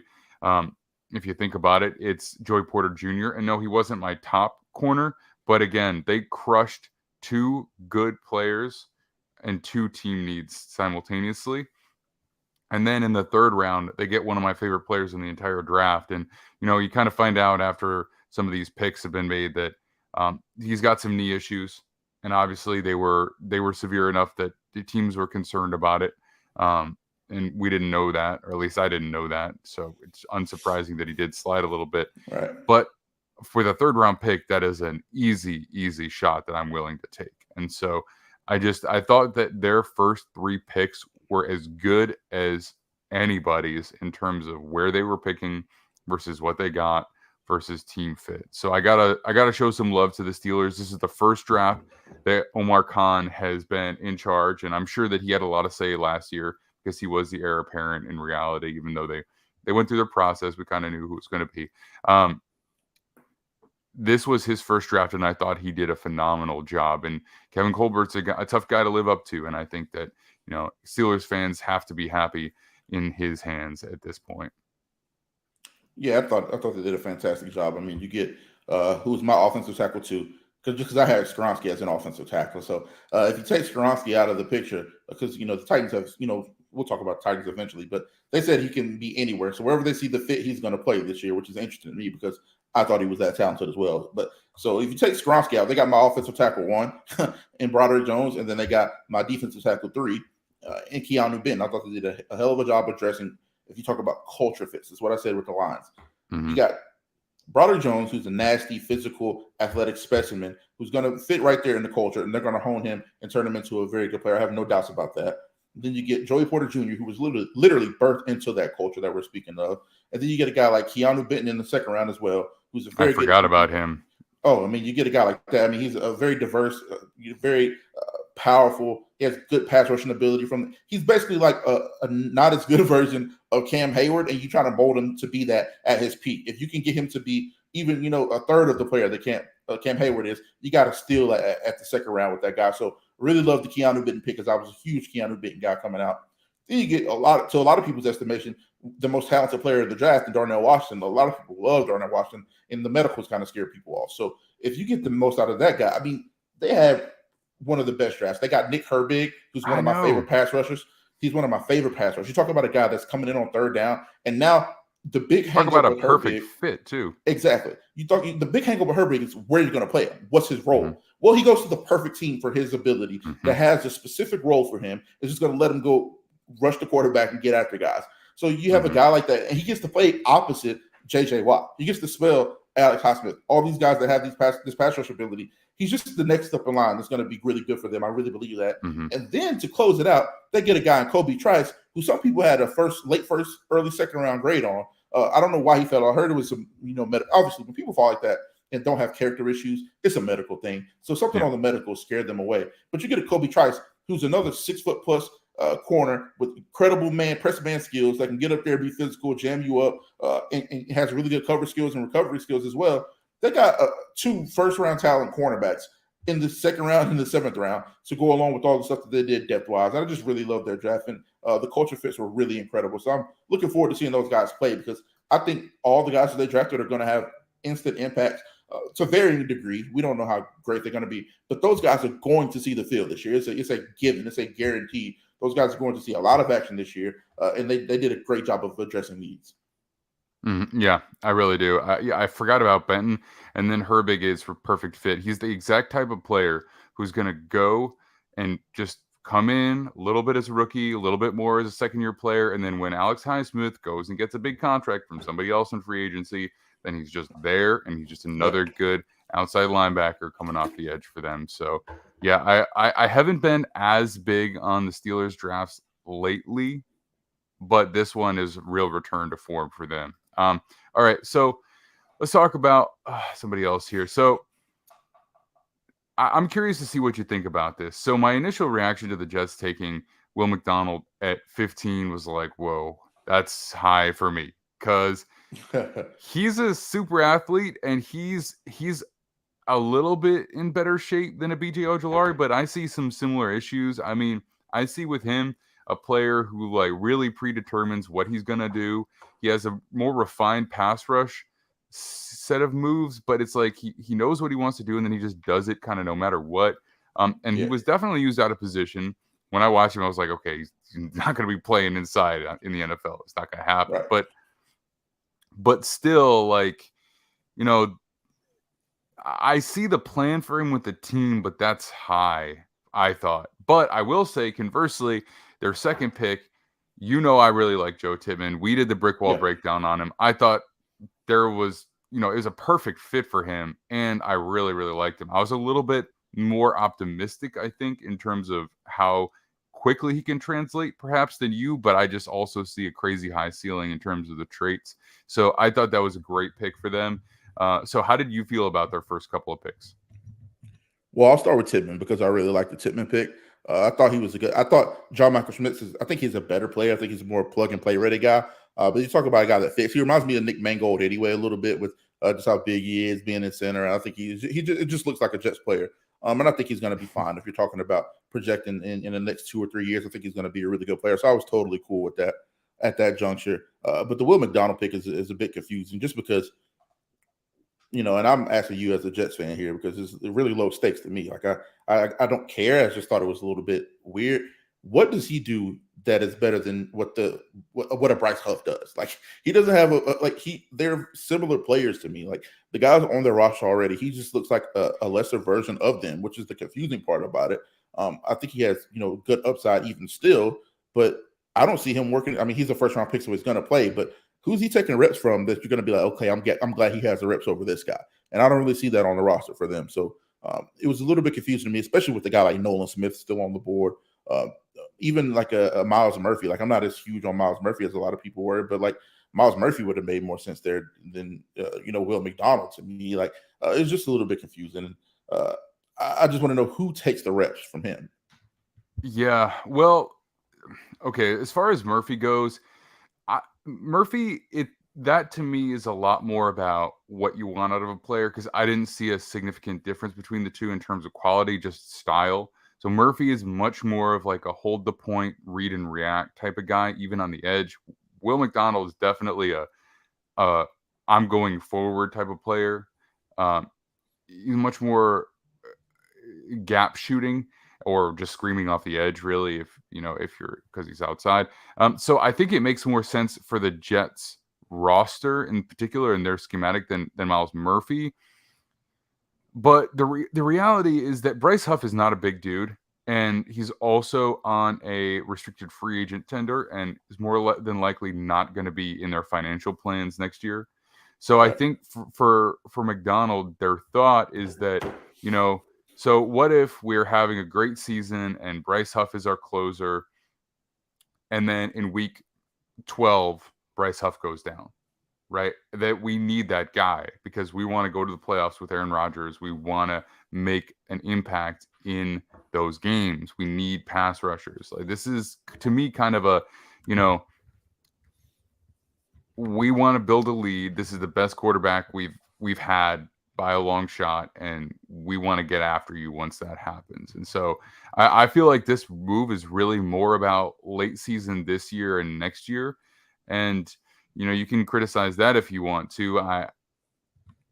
If you think about it, it's Joey Porter Jr. And no, he wasn't my top corner, but again, they crushed 2 good players and 2 team needs simultaneously. And then in the third round, they get one of my favorite players in the entire draft. And, you kind of find out after some of these picks have been made that he's got some knee issues. And obviously they were severe enough that the teams were concerned about it. And we didn't know that, or at least I didn't know that. So it's unsurprising that he did slide a little bit.
Right.
But for the third round pick, that is an easy shot that I'm willing to take. And so I thought that their first 3 picks were as good as anybody's in terms of where they were picking versus what they got versus team fit. So I gotta show some love to the Steelers. This is the first draft that Omar Khan has been in charge, and I'm sure that he had a lot of say last year because he was the heir apparent in reality, even though they went through their process. We kind of knew who it was going to be. This was his first draft, and I thought he did a phenomenal job. And Kevin Colbert's a tough guy to live up to, and I think that Steelers fans have to be happy in his hands at this point.
Yeah, I thought they did a fantastic job. I mean, you get who's my offensive tackle too, because I had Skoronski as an offensive tackle. So if you take Skoronski out of the picture, because the Titans have we'll talk about Titans eventually, but they said he can be anywhere. So wherever they see the fit, he's going to play this year, which is interesting to me because I thought he was that talented as well. But so if you take Skoronski out, they got my offensive tackle 1 in Broderick Jones, and then they got my defensive tackle 3 in Keanu Benton. I thought they did a hell of a job addressing, if you talk about culture fits, is what I said with the Lions.
Mm-hmm.
You got Broderick Jones, who's a nasty, physical, athletic specimen, who's going to fit right there in the culture, and they're going to hone him and turn him into a very good player. I have no doubts about that. And then you get Joey Porter Jr., who was literally birthed into that culture that we're speaking of. And then you get a guy like Keanu Benton in the second round as well, who's a very good. I
forgot about him.
Oh, I mean, you get a guy like that. I mean, he's a very diverse, very powerful. He has good pass rushing ability. He's basically like a not as good a version of Cam Hayward, and you trying to mold him to be that at his peak. If you can get him to be even a third of the player that Cam Hayward is, you got to steal at the second round with that guy. So really love the Keanu Benton pick because I was a huge Keanu Benton guy coming out. Then you get a lot of people's estimation, the most talented player of the draft, Darnell Washington. A lot of people love Darnell Washington, and the medicals kind of scare people off. So if you get the most out of that guy, I mean, they have one of the best drafts. They got Nick Herbig, who's one of my favorite pass rushers. He's one of my favorite pass rushers. You talk about a guy that's coming in on third down, and now the big
talk about a perfect
Herbig,
fit too.
Exactly. The big hang over Herbig is where you're going to play him. What's his role? Mm-hmm. Well, he goes to the perfect team for his ability
Mm-hmm.
that has a specific role for him. It's just going to let him go rush the quarterback and get after guys. So you have a guy like that, and he gets to play opposite J.J. Watt. He gets to spell Alex Highsmith. All these guys that have this pass rush ability, he's just the next step in line that's going to be really good for them. I really believe that.
Mm-hmm.
And then to close it out, they get a guy in Kobe Trice, who some people had a late first, early second round grade on. I don't know why he fell. I heard it was some, obviously when people fall like that and don't have character issues, it's a medical thing. So something on the medical scared them away. But you get a Kobe Trice, who's another 6 foot plus corner with incredible press man skills that can get up there, be physical, jam you up, and has really good cover skills and recovery skills as well. They got 2 first round talent cornerbacks in the second round and the 7th round to go along with all the stuff that they did depth wise. I just really love their draft, and the culture fits were really incredible. So I'm looking forward to seeing those guys play, because I think all the guys that they drafted are going to have instant impact to varying degree. We don't know how great they're going to be, but those guys are going to see the field this year. It's a given. It's a guarantee. Those guys are going to see a lot of action this year, and they did a great job of addressing needs.
Yeah, I really do. I forgot about Benton, and then Herbig is for perfect fit. He's the exact type of player who's going to go and just come in a little bit as a rookie, a little bit more as a second-year player, and then when Alex Highsmith goes and gets a big contract from somebody else in free agency, then he's just there, and he's just another good outside linebacker coming off the edge for them. So, yeah, I haven't been as big on the Steelers drafts lately, but this one is a real return to form for them. All right, so let's talk about somebody else here. So I'm curious to see what you think about this. So my initial reaction to the Jets taking Will McDonald at 15 was like, whoa, that's high for me, because he's a super athlete, and he's a little bit in better shape than a BJ Ojulari, but I see some similar issues. I mean, I see with him a player who like really predetermines what he's going to do. He has a more refined pass rush set of moves, but it's like he knows what he wants to do, and then he just does it kind of no matter what. And he was definitely used out of position. When I watched him, I was like, okay, he's not going to be playing inside in the NFL. It's not going to happen.
Right.
But still, like, I see the plan for him with the team, but that's high, I thought. But I will say, conversely, their second pick, I really like Joe Tippmann. We did the brick wall breakdown on him. I thought there was, it was a perfect fit for him, and I really, really liked him. I was a little bit more optimistic, I think, in terms of how quickly he can translate, perhaps, than you, but I just also see a crazy high ceiling in terms of the traits. So I thought that was a great pick for them. So how did you feel about their first couple of picks?
Well, I'll start with Tippmann because I really like the Tippmann pick. I thought he was I thought John Michael Schmitz I think he's a better player. I think he's a more plug and play ready guy. But you talk about a guy that fits. He reminds me of Nick Mangold anyway, a little bit, with just how big he is, being in center. I think it just looks like a Jets player. And I think he's going to be fine. If you're talking about projecting in the next 2 or 3 years, I think he's going to be a really good player. So I was totally cool with that at that juncture. But the Will McDonald pick is a bit confusing, just because, and I'm asking you as a Jets fan here, because it's really low stakes to me. Like I don't care. I just thought it was a little bit weird. What does he do that is better than what a Bryce Huff does? Like, he doesn't have they're similar players to me. Like, the guys on their roster already, he just looks like a lesser version of them, which is the confusing part about it. I think he has, good upside even still, but I don't see him working. I mean, he's a first round pick, so he's going to play, but who's he taking reps from that you're going to be like, okay, I'm glad he has the reps over this guy? And I don't really see that on the roster for them. So it was a little bit confusing to me, especially with the guy like Nolan Smith still on the board. Even like a Myles Murphy. Like, I'm not as huge on Myles Murphy as a lot of people were, but like Myles Murphy would have made more sense there than Will McDonald to me. Like, it's just a little bit confusing. I just want to know who takes the reps from him.
Yeah, well, okay. As far as Murphy goes, that to me is a lot more about what you want out of a player, because I didn't see a significant difference between the two in terms of quality, just style. So Murphy is much more of like a hold the point, read and react type of guy, even on the edge. Will McDonald is definitely a I'm going forward type of player. He's much more gap shooting or just screaming off the edge, really, if you're, because he's outside. So I think it makes more sense for the Jets roster in particular and their schematic than Myles Murphy. But the reality is that Bryce Huff is not a big dude, and he's also on a restricted free agent tender, and is more than likely not going to be in their financial plans next year. So I
Right.
think for McDonald, their thought is that, so what if we're having a great season and Bryce Huff is our closer, and then in week 12, Bryce Huff goes down, right? That we need that guy because we want to go to the playoffs with Aaron Rodgers. We want to make an impact in those games. We need pass rushers. Like, this is, to me, kind of a, we want to build a lead. This is the best quarterback we've had by a long shot, and we want to get after you once that happens. And so I feel like this move is really more about late season this year and next year. And you can criticize that if you want to.
I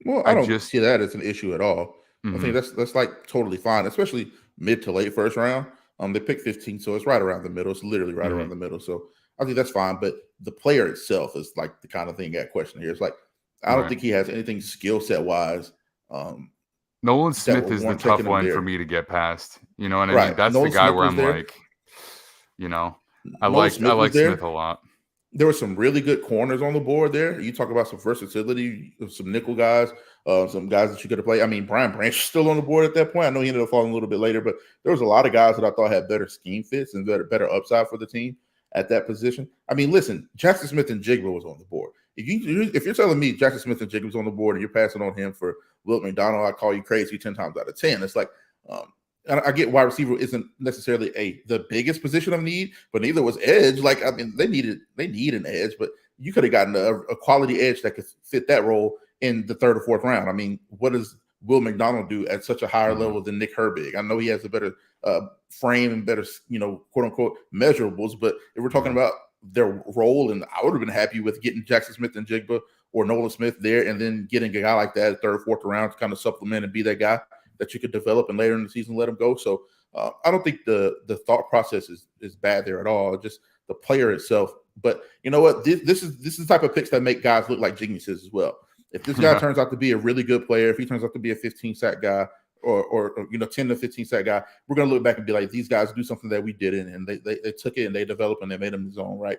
don't see that as an issue at all. I think that's like totally fine, especially mid to late first round. They picked 15, so it's right around the middle. It's literally right around the middle. So I think that's fine. But the player itself is like the kind of thing at question here. It's like I don't think he has anything skill set wise.
Nolan Smith is the tough one for me to get past. You know what I mean? That's Nolan the guy Smith where I'm there. Like, I like Smith a lot.
There were some really good corners on the board there. You talk about some versatility, some nickel guys, some guys that you could have played. I mean, Brian Branch is still on the board at that point. I know he ended up falling a little bit later, but there was a lot of guys that I thought had better scheme fits and better upside for the team at that position. I mean, listen, Jackson Smith and Jigba was on the board. If you're telling me Jackson Smith and Jigba was on the board and you're passing on him for Wilt McDonald, I call you crazy 10 times out of 10. It's like, I get wide receiver isn't necessarily the biggest position of need, but neither was edge. Like, I mean, they need an edge, but you could have gotten a quality edge that could fit that role in the third or fourth round. I mean, what does Will McDonald do at such a higher level than Nick Herbig? I know he has a better frame and better, quote unquote measurables, but if we're talking about their role, and I would have been happy with getting Jackson Smith and Jigba or Nolan Smith there, and then getting a guy like that third, fourth round to kind of supplement and be that guy that you could develop and later in the season let him go. So I don't think the thought process is bad there at all. Just the player itself. But you know what? This is the type of picks that make guys look like geniuses as well. If this guy turns out to be a really good player, if he turns out to be a 15 sack guy or 10 to 15 sack guy, we're gonna look back and be like, these guys do something that we didn't, and they took it and they developed and they made him his own, right?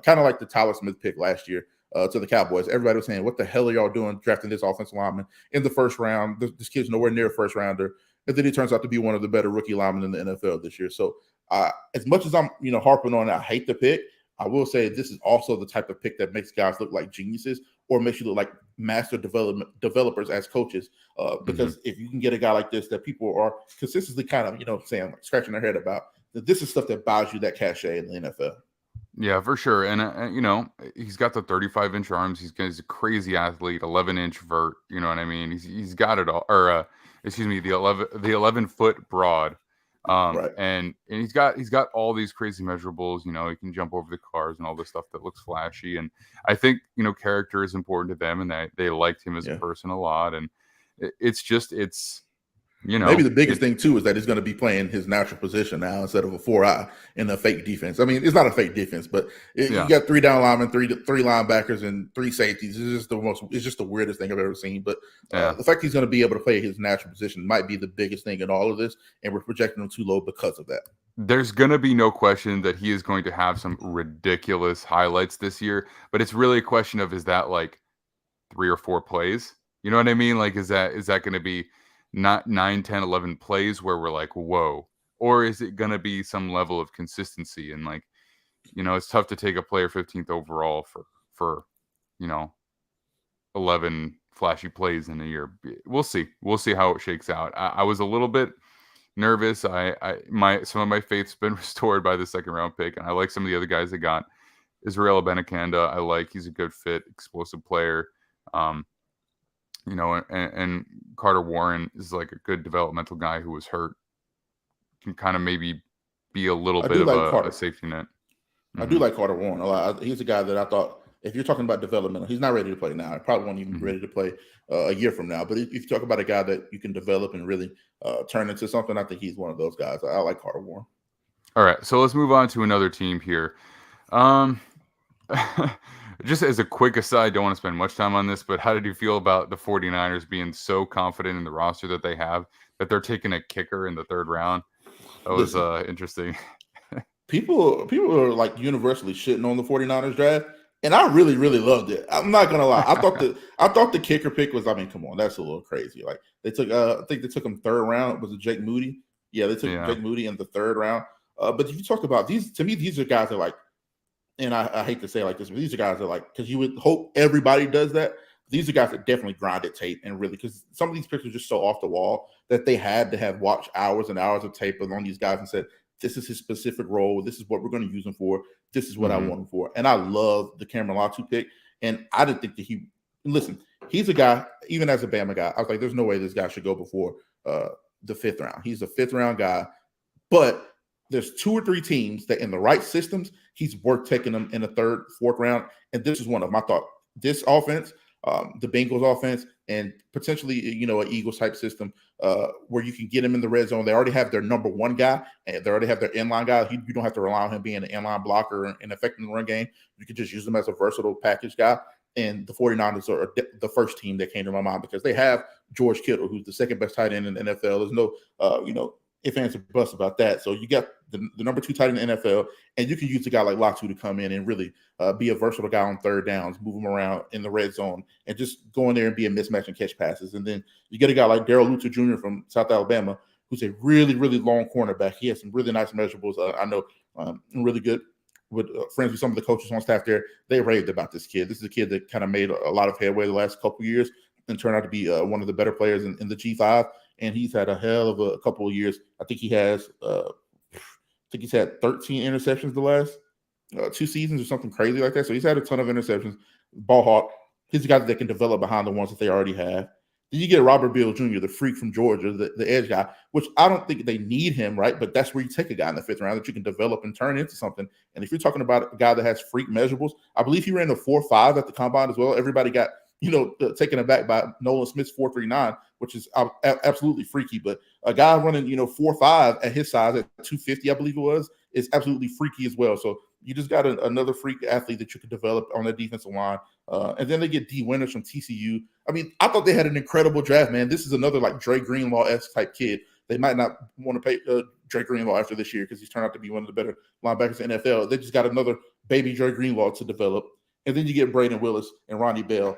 Kind of like the Tyler Smith pick last year. To the Cowboys, everybody was saying, what the hell are y'all doing drafting this offensive lineman in the first round? This kid's nowhere near a first rounder. And then he turns out to be one of the better rookie linemen in the NFL this year. So as much as I'm harping on it, I hate the pick, I will say this is also the type of pick that makes guys look like geniuses or makes you look like master developers as coaches. Because if you can get a guy like this that people are consistently kind of, saying, scratching their head about, that this is stuff that buys you that cachet in the NFL.
Yeah, for sure. And, he's got the 35-inch arms. He's a crazy athlete, 11-inch vert. You know what I mean? He's got it all. Or, the 11-foot broad.
Right.
And he's got all these crazy measurables. He can jump over the cars and all this stuff that looks flashy. And I think, character is important to them, and they liked him as a person a lot. And it's maybe the biggest thing too is that he's going to be playing his natural position now instead of a 4-eye in a fake defense. I mean, it's not a fake defense, but you got 3 down linemen, three linebackers, and 3 safeties. It's just the weirdest thing I've ever seen. But the fact he's going to be able to play his natural position might be the biggest thing in all of this, and we're projecting him too low because of that. There's going to be no question that he is going to have some ridiculous highlights this year, but it's really a question of, is that like 3 or 4 plays? You know what I mean? Like, is that going to be not 9, 10, 11 plays where we're like, whoa, or is it going to be some level of consistency? And like, it's tough to take a player 15th overall for 11 flashy plays in a year. We'll see how it shakes out. I was a little bit nervous. Some of my faith's been restored by the second round pick, and I like some of the other guys that got. Israel Abanikanda, he's a good fit, explosive player. And Carter Warren is like a good developmental guy who was hurt. Can kind of maybe be a little bit of a safety net. I do like Carter Warren a lot. He's a guy that I thought, if you're talking about developmental, he's not ready to play now. He probably won't even be ready to play a year from now. But if you talk about a guy that you can develop and really turn into something, I think he's one of those guys. I like Carter Warren. All right, so let's move on to another team here. just as a quick aside, don't want to spend much time on this, but how did you feel about the 49ers being so confident in the roster that they have that they're taking a kicker in the 3rd round? That was
Listen,
interesting.
people are like universally shitting on the 49ers draft, and I really, really loved it. I'm not gonna lie. I thought the kicker pick was, I mean, come on, that's a little crazy. Like they took I think they took him 3rd round. Was it Jake Moody? Yeah, they took
Yeah.
Jake Moody in the 3rd round. But if you talk about these, to me, these are guys that like, and I hate to say it like this, but these are guys that like, because you would hope everybody does that. These are guys that definitely grinded tape and really, because some of these picks are just so off the wall that they had to have watched hours and hours of tape on these guys and said, this is his specific role. This is what we're going to use him for. This is what I want him for. And I love the Cameron Latu pick. And I didn't think that listen, he's a guy, even as a Bama guy, I was like, there's no way this guy should go before the 5th round. He's a 5th round guy. But there's 2 or 3 teams that in the right systems, he's worth taking them in the 3rd, 4th round. And this is one of them. I thought this offense, the Bengals offense, and potentially, an Eagles type system where you can get him in the red zone. They already have their number 1 guy, and they already have their inline guy. You don't have to rely on him being an inline blocker and affecting the run game. You can just use him as a versatile package guy. And the 49ers are the first team that came to my mind because they have George Kittle, who's the 2nd best tight end in the NFL. There's no, if ands or buts about that. So you got the number 2 tight end in the NFL, and you can use a guy like Latu to come in and really be a versatile guy on 3rd downs, move him around in the red zone, and just go in there and be a mismatch and catch passes. And then you get a guy like Darrell Luter Jr. from South Alabama, who's a really, really long cornerback. He has some really nice measurables. I know really good with friends with some of the coaches on staff there. They raved about this kid. This is a kid that kind of made a lot of headway the last couple of years and turned out to be one of the better players in the G5. And he's had a hell of a couple of years. I think he has, he's had 13 interceptions the last 2 seasons or something crazy like that. So he's had a ton of interceptions. Ball hawk. He's a guy that can develop behind the ones that they already have. Then you get Robert Beal Jr., the freak from Georgia, the edge guy, which I don't think they need him, right? But that's where you take a guy in the 5th round that you can develop and turn into something. And if you're talking about a guy that has freak measurables, I believe he ran a 4.5 at the combine as well. Everybody got taken aback by Nolan Smith's 4.39, which is absolutely freaky. But a guy running, 4.5 at his size at 250, I believe it was, is absolutely freaky as well. So you just got another freak athlete that you could develop on that defensive line. And then they get D. Winters from TCU. I mean, I thought they had an incredible draft, man. This is another like Dre Greenlaw-esque type kid. They might not want to pay Dre Greenlaw after this year because he's turned out to be one of the better linebackers in the NFL. They just got another baby Dre Greenlaw to develop. And then you get Braden Willis and Ronnie Bell,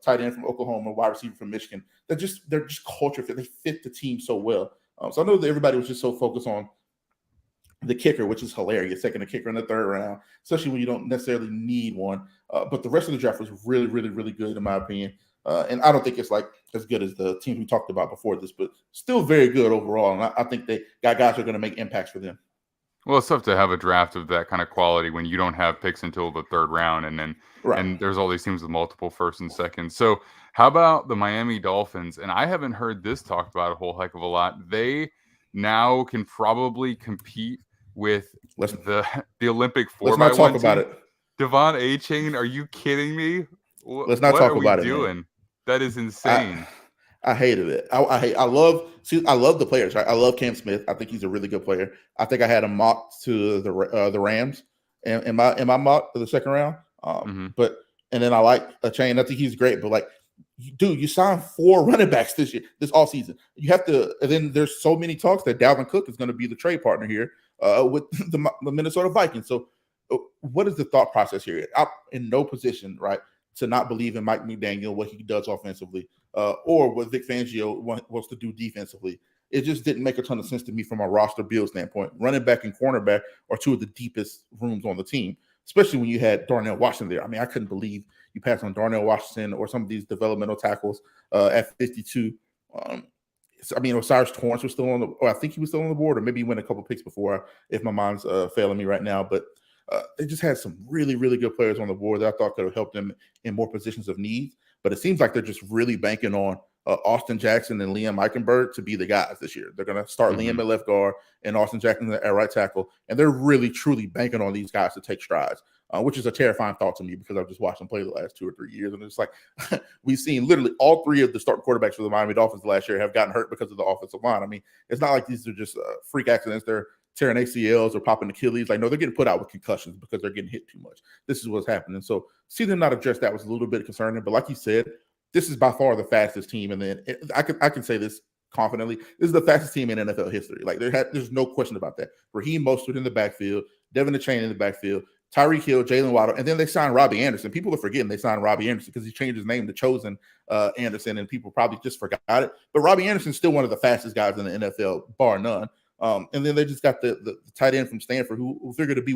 tight end from Oklahoma, wide receiver from Michigan. They're just culture fit. They fit the team so well. So I know that everybody was just so focused on the kicker, which is hilarious, taking a kicker in the 3rd round, especially when you don't necessarily need one. But the rest of the draft was really, really, really good in my opinion. And I don't think it's like as good as the teams we talked about before this, but still very good overall. And I think they got guys who are going to make impacts for them.
Well, it's tough to have a draft of that kind of quality when you don't have picks until the 3rd round, and then and there's all these teams with multiple 1st and 2nd. So how about the Miami Dolphins? And I haven't heard this talked about a whole heck of a lot. They now can probably compete with the Olympic 4x1
Let's not talk about it.
Devon A-Chain, are you kidding me?
Let's not talk about it.
Doing? That is insane.
I hated it. I love the players, right? I love Cam Smith. I think he's a really good player. I think I had him mocked to the Rams in my mock for the 2nd round. But then I like a chain. I think he's great. But like, dude, you signed 4 running backs this all season. You have to. And then there's so many talks that Dalvin Cook is going to be the trade partner here with the Minnesota Vikings. So what is the thought process here? I'm in no position, right, to not believe in Mike McDaniel, what he does offensively, or what Vic Fangio wants to do defensively. It just didn't make a ton of sense to me from a roster build standpoint. Running back and cornerback are 2 of the deepest rooms on the team, especially when you had Darnell Washington there. I mean, I couldn't believe you passed on Darnell Washington or some of these developmental tackles at 52. Osiris Torrance was still I think he was still on the board, or maybe he went a couple picks before, if my mind's failing me right now. But they just had some really, really good players on the board that I thought could have helped them in more positions of need. But it seems like they're just really banking on Austin Jackson and Liam Eichenberg to be the guys this year. They're going to start Liam at left guard and Austin Jackson at right tackle. And they're really, truly banking on these guys to take strides, which is a terrifying thought to me because I've just watched them play the last 2 or 3 years. And it's like we've seen literally all 3 of the starting quarterbacks for the Miami Dolphins last year have gotten hurt because of the offensive line. I mean, it's not like these are just freak accidents. They're tearing ACLs or popping Achilles. Like, no, they're getting put out with concussions because they're getting hit too much. This is what's happening. So see them not address that was a little bit concerning. But like you said, this is by far the fastest team. And then I can say this confidently. This is the fastest team in NFL history. Like, there's no question about that. Raheem Mostert in the backfield, Devin Achane in the backfield, Tyreek Hill, Jalen Waddle, and then they signed Robbie Anderson. People are forgetting they signed Robbie Anderson because he changed his name to Chosen Anderson, and people probably just forgot it. But Robbie Anderson's still one of the fastest guys in the NFL, bar none. And then they just got the tight end from Stanford who figured to be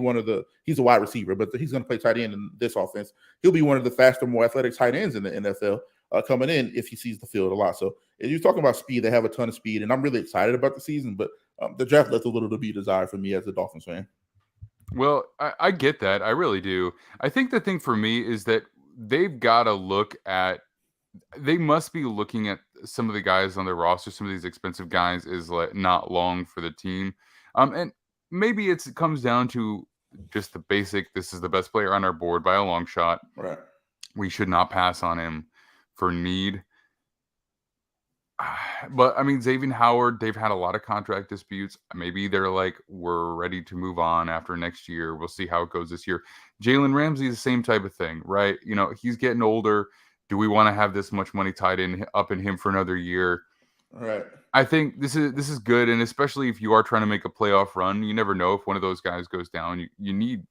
he's a wide receiver, but he's going to play tight end in this offense. He'll be one of the faster, more athletic tight ends in the NFL coming in if he sees the field a lot. So if you're talking about speed, they have a ton of speed, and I'm really excited about the season, but the draft left a little to be desired for me as a Dolphins fan.
Well, I get that. I really do. I think the thing for me is that they've got to they must be looking at some of the guys on their roster, some of these expensive guys is like not long for the team. And maybe it comes down to just the basic, this is the best player on our board by a long shot.
Right.
We should not pass on him for need. But I mean, Xavier Howard, they've had a lot of contract disputes. Maybe they're like, we're ready to move on after next year. We'll see how it goes this year. Jalen Ramsey, the same type of thing, right? You know, he's getting older. Do we want to have this much money tied up in him for another year?
Right.
I think this is good, and especially if you are trying to make a playoff run, you never know if one of those guys goes down. You need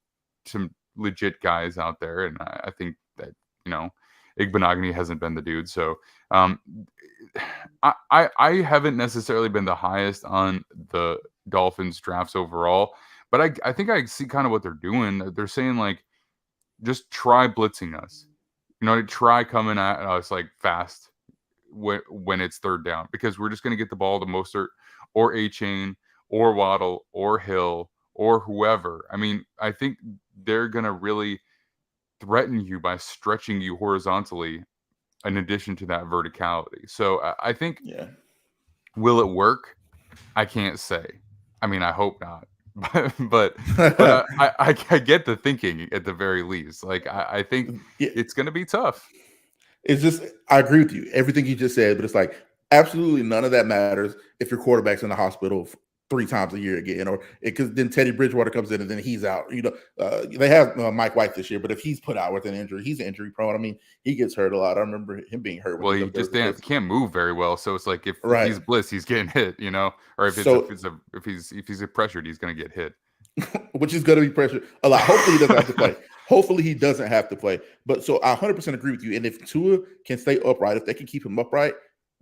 some legit guys out there, and I think that, you know, Igbenogany hasn't been the dude. So I haven't necessarily been the highest on the Dolphins drafts overall, but I think I see kind of what they're doing. They're saying, like, just try blitzing us. You know, try coming at us like fast when it's third down, because we're just going to get the ball to Mostert or Achane or Waddle or Hill or whoever. I mean, I think they're going to really threaten you by stretching you horizontally in addition to that verticality. So I think, will it work? I can't say. I mean, I hope not. but I get the thinking at the very least. Like, I think it's going to be tough.
It's just, I agree with you, everything you just said, but it's like absolutely none of that matters if your quarterback's in the hospital 3 times a year again, or because then Teddy Bridgewater comes in and then he's out. You know, they have Mike White this year, but if he's put out with an injury, he's injury prone. I mean, he gets hurt a lot. I remember him being hurt.
Well, he just can't move very well, so it's like if he's blitzed, he's getting hit. You know, or if he's pressured, he's going to get hit.
Which is going to be pressured a lot. Hopefully he doesn't have to play. Hopefully he doesn't have to play. But so I 100% agree with you. And if Tua can stay upright, if they can keep him upright,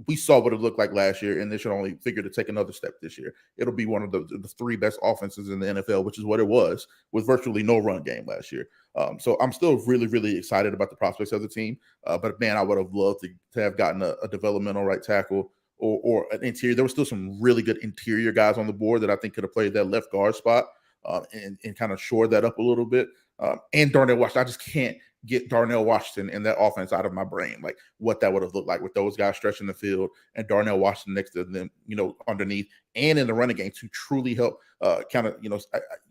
we saw what it looked like last year, and they should only figure to take another step this year. It'll be one of the 3 best offenses in the NFL, which is what it was, with virtually no run game last year. So I'm still really, really excited about the prospects of the team. But man, I would have loved to have gotten a developmental right tackle or an interior. There were still some really good interior guys on the board that I think could have played that left guard spot and kind of shored that up a little bit. And Darnell Washington, I just can't get Darnell Washington and that offense out of my brain, like what that would have looked like with those guys stretching the field and Darnell Washington next to them, you know, underneath and in the running game to truly help kind of, you know,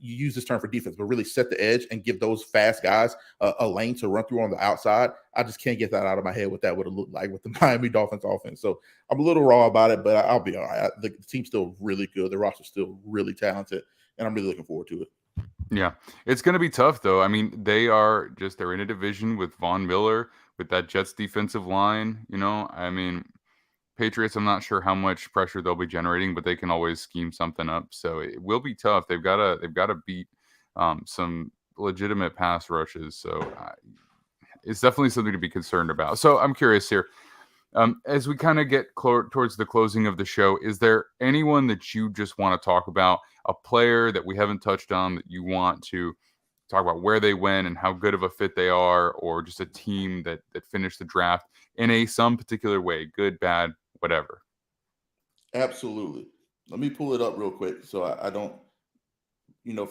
you use this term for defense, but really set the edge and give those fast guys a lane to run through on the outside. I just can't get that out of my head what that would have looked like with the Miami Dolphins offense. So I'm a little raw about it, but I'll be all right. The team's still really good. The roster's still really talented, and I'm really looking forward to it.
Yeah, it's going to be tough, though. I mean, they're in a division with Von Miller, with that Jets defensive line. You know, I mean, Patriots, I'm not sure how much pressure they'll be generating, but they can always scheme something up. So it will be tough. They've got to beat some legitimate pass rushes. So it's definitely something to be concerned about. So I'm curious here. As we kind of get towards the closing of the show, is there anyone that you just want to talk about, a player that we haven't touched on that you want to talk about where they went and how good of a fit they are, or just a team that finished the draft in some particular way, good, bad, whatever?
Absolutely. Let me pull it up real quick so I don't,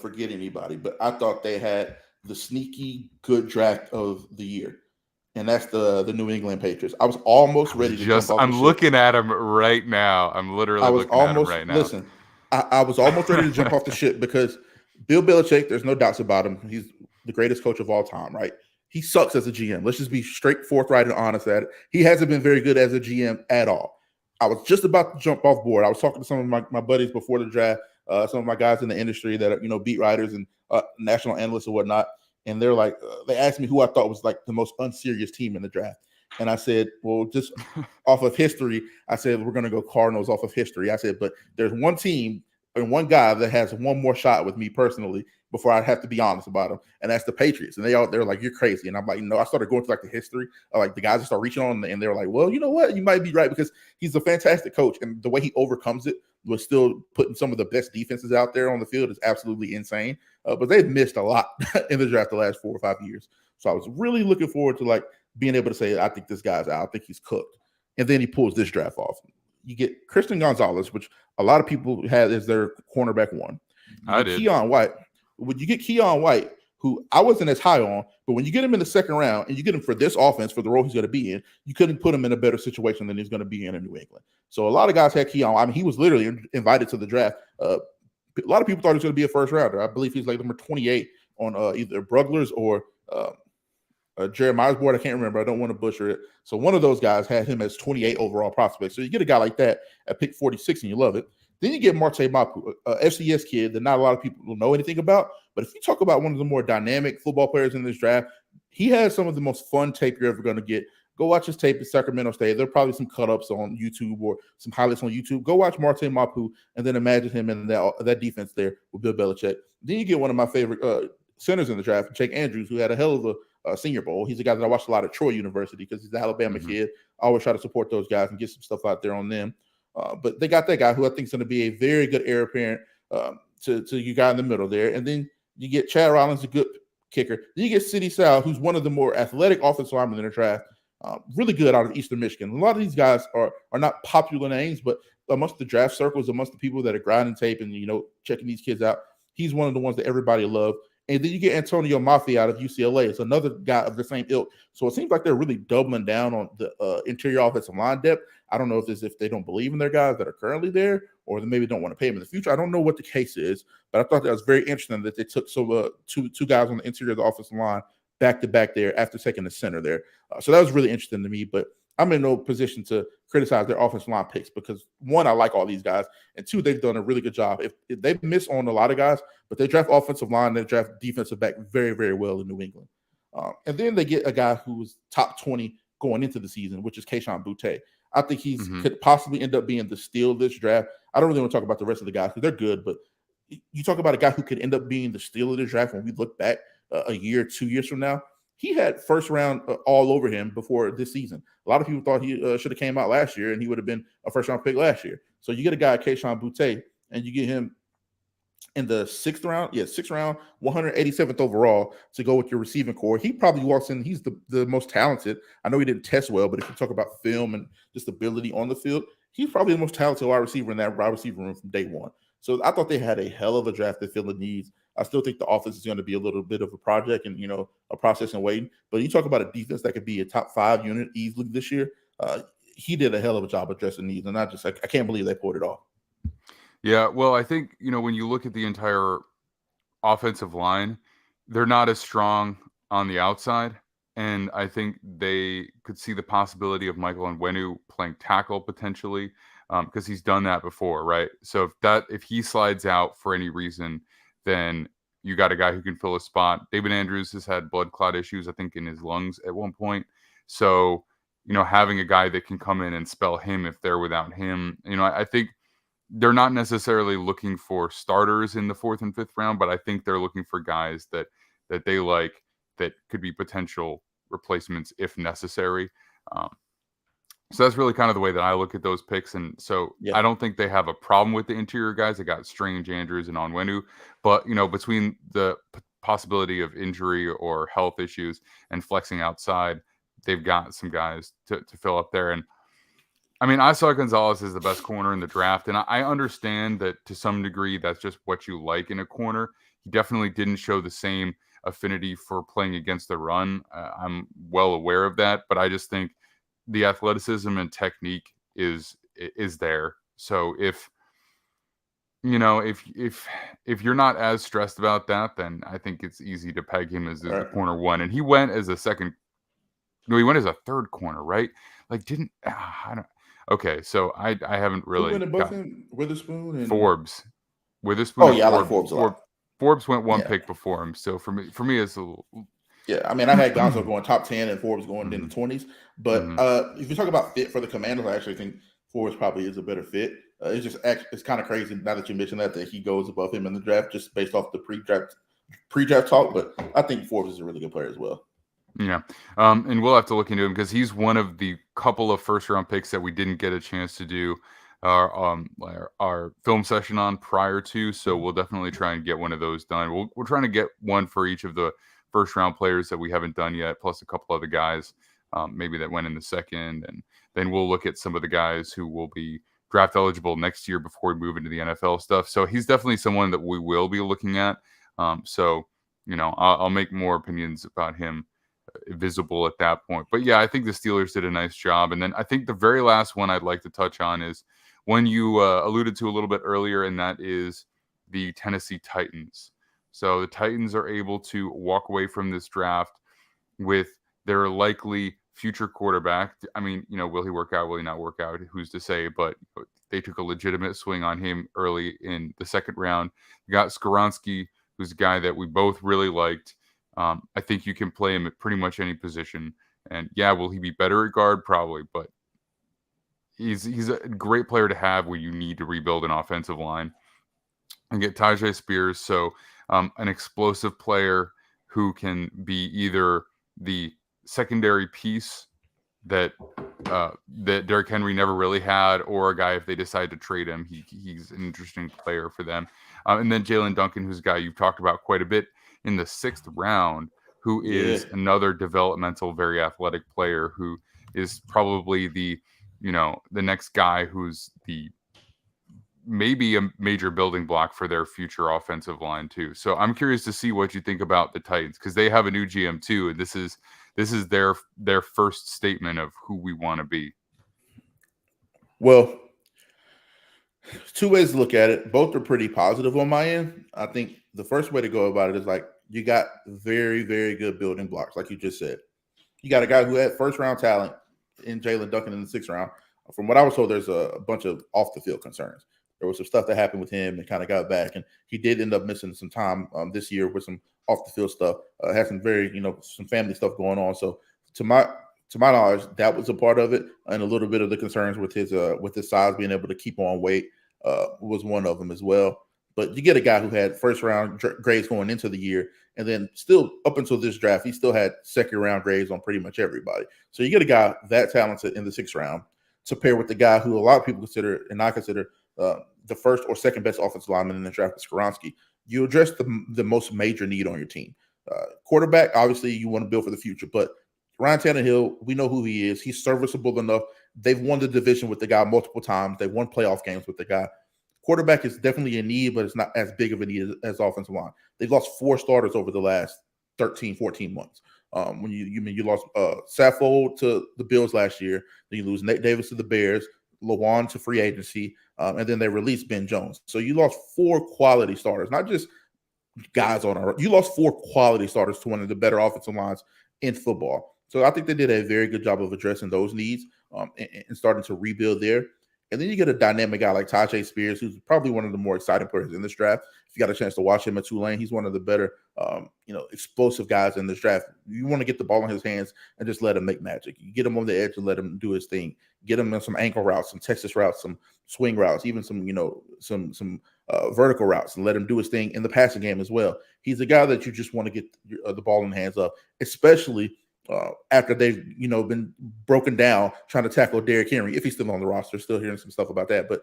forget anybody. But I thought they had the sneaky good draft of the year. And that's the New England Patriots. I was almost ready to jump off
I'm looking at him right now. I'm literally looking at him right now.
Listen, I was almost ready to jump off the ship because Bill Belichick, there's no doubts about him. He's the greatest coach of all time, right? He sucks as a GM. Let's just be straight, forthright, and honest at it. He hasn't been very good as a GM at all. I was just about to jump off board. I was talking to some of my buddies before the draft. some of my guys in the industry that are beat writers and national analysts or whatnot, and they're like, they asked me who I thought was like the most unserious team in the draft, and I said, well, just off of history, I said we're going to go Cardinals off of history. I said, but there's one team and one guy that has one more shot with me personally before I have to be honest about them, and that's the Patriots. And they're like, you're crazy. And I'm like, I started going through like the history of like the guys that start reaching on, and they're like, well, you know what? You might be right, because he's a fantastic coach, and the way he overcomes it was still putting some of the best defenses out there on the field is absolutely insane. But they've missed a lot in the draft the last 4 or 5 years. So I was really looking forward to like being able to say, I think this guy's out. I think he's cooked. And then he pulls this draft off. You get Christian Gonzalez, which a lot of people had as their cornerback one.
I did.
Keon White. When you get Keon White, who I wasn't as high on, but when you get him in the second round and you get him for this offense, for the role he's going to be in, you couldn't put him in a better situation than he's going to be in New England. So a lot of guys had Keon. I mean, he was literally invited to the draft. A lot of people thought he was going to be a first rounder. I believe he's like number 28 on either Brugler's or Jeremiah's board. I can't remember. I don't want to butcher it. So one of those guys had him as 28 overall prospect. So you get a guy like that at pick 46 and you love it. Then you get Marte Mapu, FCS kid that not a lot of people will know anything about. But if you talk about one of the more dynamic football players in this draft, he has some of the most fun tape you're ever going to get. Go watch his tape at Sacramento State. There are probably some cut-ups on YouTube or some highlights on YouTube. Go watch Marte Mapu and then imagine him in that defense there with Bill Belichick. Then you get one of my favorite centers in the draft, Jake Andrews, who had a hell of a Senior Bowl. He's a guy that I watched a lot at Troy University because he's an Alabama kid. I always try to support those guys and get some stuff out there on them. But they got that guy who I think is going to be a very good heir apparent to you guy in the middle there. And then you get Chad Rollins, a good kicker. Then you get Sidney Sal, who's one of the more athletic offensive linemen in the draft. Really good out of Eastern Michigan. A lot of these guys are not popular names, but amongst the draft circles, amongst the people that are grinding tape and checking these kids out, he's one of the ones that everybody loved. And then you get Antonio Mafi out of UCLA. It's another guy of the same ilk. So it seems like they're really doubling down on the interior offensive line depth. I don't know if they don't believe in their guys that are currently there, or they maybe don't want to pay them in the future. I don't know what the case is, but I thought that was very interesting that they took two guys on the interior of the offensive line back to back there after taking the center there. So that was really interesting to me. But I'm in no position to criticize their offensive line picks because, one, I like all these guys, and two, they've done a really good job. If they miss on a lot of guys, but they draft offensive line, they draft defensive back very, very well in New England. And then they get a guy who was top 20 going into the season, which is Kayshon Boutte. I think he's could possibly end up being the steal of this draft. I don't really want to talk about the rest of the guys because they're good, but you talk about a guy who could end up being the steal of the draft when we look back a year, 2 years from now. He had first round all over him before this season. A lot of people thought he should have came out last year and he would have been a first round pick last year. So you get a guy, Kayshon Boutte, and you get him in the sixth round, 187th overall to go with your receiving core. He probably walks in. He's the most talented. I know he didn't test well, but if you talk about film and just ability on the field, he's probably the most talented wide receiver in that wide receiver room from day one. So I thought they had a hell of a draft to fill the needs. I still think the offense is going to be a little bit of a project and, a process and waiting. But you talk about a defense that could be a top 5 unit easily this year. He did a hell of a job addressing needs. And I can't believe they pulled it off.
Yeah, well, I think, when you look at the entire offensive line, they're not as strong on the outside. And I think they could see the possibility of Michael Onwenu playing tackle potentially because he's done that before, right? So if he slides out for any reason, then you got a guy who can fill a spot. David Andrews has had blood clot issues, I think, in his lungs at one point. So, having a guy that can come in and spell him if they're without him, I think they're not necessarily looking for starters in the 4th and 5th round, but I think they're looking for guys that they like that could be potential replacements if necessary. So that's really kind of the way that I look at those picks. And so I don't think they have a problem with the interior guys. They got Strange, Andrews, and Onwenu. But, between the possibility of injury or health issues and flexing outside, they've got some guys to fill up there. And I mean, I saw Gonzalez as the best corner in the draft, and I understand that to some degree that's just what you like in a corner. He definitely didn't show the same affinity for playing against the run. I'm well aware of that, but I just think the athleticism and technique is there. So if you're not as stressed about that, then I think it's easy to peg him as the corner one. And he went as a second. No, he went as a third corner, right? Like I don't. Okay, so I haven't really.
Who went above him? Witherspoon and
Forbes. Witherspoon
Oh
or
yeah, I like Forbes a lot.
Forbes went one
Yeah,
pick before him. So for me, it's a little.
yeah. I mean, I had Gonzo going top 10 and Forbes going in
Mhm,
the 20s. But
mhm.
if you talk about fit for the Commanders, I actually think Forbes probably is a better fit. It's kind of crazy now that you mentioned that he goes above him in the draft just based off the pre-draft talk. But I think Forbes is a really good player as well.
Yeah. And we'll have to look into him because he's one of the couple of first round picks that we didn't get a chance to do our film session on prior to. So we'll definitely try and get one of those done. We're trying to get one for each of the first round players that we haven't done yet, plus a couple other guys maybe that went in the second. And then we'll look at some of the guys who will be draft eligible next year before we move into the NFL stuff. So he's definitely someone that we will be looking at. I'll make more opinions about him visible at that point. But yeah, I think the Steelers did a nice job. And then I think the very last one I'd like to touch on is one you alluded to a little bit earlier, and that is the Tennessee Titans. So the Titans are able to walk away from this draft with their likely future quarterback. I mean, will he work out? Will he not work out? Who's to say? But they took a legitimate swing on him early in the second round. You got Skoronski, who's a guy that we both really liked. I think you can play him at pretty much any position. And yeah, will he be better at guard? Probably, but he's a great player to have when you need to rebuild an offensive line. And get Tajay Spears, so an explosive player who can be either the secondary piece that Derrick Henry never really had, or a guy if they decide to trade him, he's an interesting player for them. And then Jalen Duncan, who's a guy you've talked about quite a bit in the 6th round, who
Yeah.
is another developmental, very athletic player who is probably the next guy who's maybe a major building block for their future offensive line too. So I'm curious to see what you think about the Titans, because they have a new GM too, and this is their first statement of who we want to be.
Well, two ways to look at it. Both are pretty positive on my end. I think the first way to go about it is like you got very, very good building blocks, like you just said. You got a guy who had first round talent in Jalen Duncan in the 6th round. From what I was told, there's a bunch of off the field concerns. There was some stuff that happened with him and kind of got back, and he did end up missing some time this year with some off the field stuff. Had some very, some family stuff going on. So to my knowledge, that was a part of it, and a little bit of the concerns with his size, being able to keep on weight was one of them as well. But you get a guy who had first round grades going into the year, and then still up until this draft, he still had second round grades on pretty much everybody. So you get a guy that talented in the 6th round to pair with the guy who a lot of people consider, and I consider, the first or second best offensive lineman in the draft, Skoronski. You address the most major need on your team. Quarterback, obviously, you want to build for the future, but Ryan Tannehill, we know who he is. He's serviceable enough. They've won the division with the guy multiple times. They've won playoff games with the guy. Quarterback is definitely a need, but it's not as big of a need as offensive line. They've lost 4 starters over the last 13, 14 months. When you lost Saffold to the Bills last year, then you lose Nate Davis to the Bears, Lawan to free agency, and then they released Ben Jones. So you lost 4 quality starters, not just guys on our. You lost 4 quality starters to one of the better offensive lines in football. So I think they did a very good job of addressing those needs and starting to rebuild there. And then you get a dynamic guy like Tajay Spears, who's probably one of the more exciting players in this draft. If you got a chance to watch him at Tulane, he's one of the better, explosive guys in this draft. You want to get the ball in his hands and just let him make magic. You get him on the edge and let him do his thing. Get him in some ankle routes, some Texas routes, some swing routes, even some vertical routes, and let him do his thing in the passing game as well. He's a guy that you just want to get the ball in the hands of, especially after they've been broken down trying to tackle Derrick Henry, if he's still on the roster. Still hearing some stuff about that, but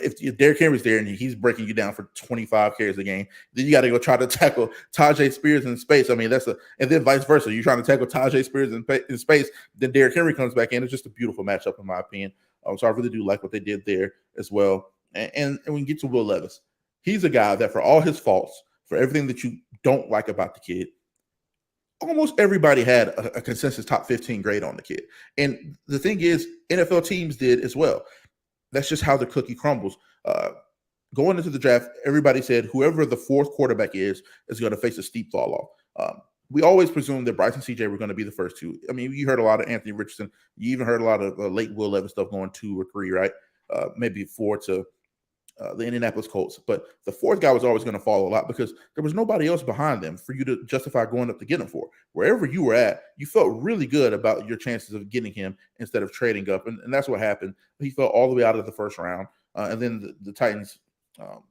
if Derrick Henry's there and he's breaking you down for 25 carries a game, then you got to go try to tackle Tajay Spears in space. I mean, and then vice versa. You're trying to tackle Tajay Spears in space, then Derrick Henry comes back in. It's just a beautiful matchup in my opinion. So I really do like what they did there as well. And we can get to Will Levis. He's a guy that, for all his faults, for everything that you don't like about the kid, almost everybody had a consensus top 15 grade on the kid. And the thing is, NFL teams did as well. That's just how the cookie crumbles. Going into the draft, everybody said whoever the 4th quarterback is going to face a steep fall off. We always presumed that Bryce and CJ were going to be the first 2. I mean, you heard a lot of Anthony Richardson. You even heard a lot of late Will Levis stuff going 2 or 3, right? Maybe 4 to the Indianapolis Colts. But the fourth guy was always going to fall a lot because there was nobody else behind them for you to justify going up to get him for. Wherever you were at, you felt really good about your chances of getting him instead of trading up. And that's what happened. He fell all the way out of the first round. And then the Titans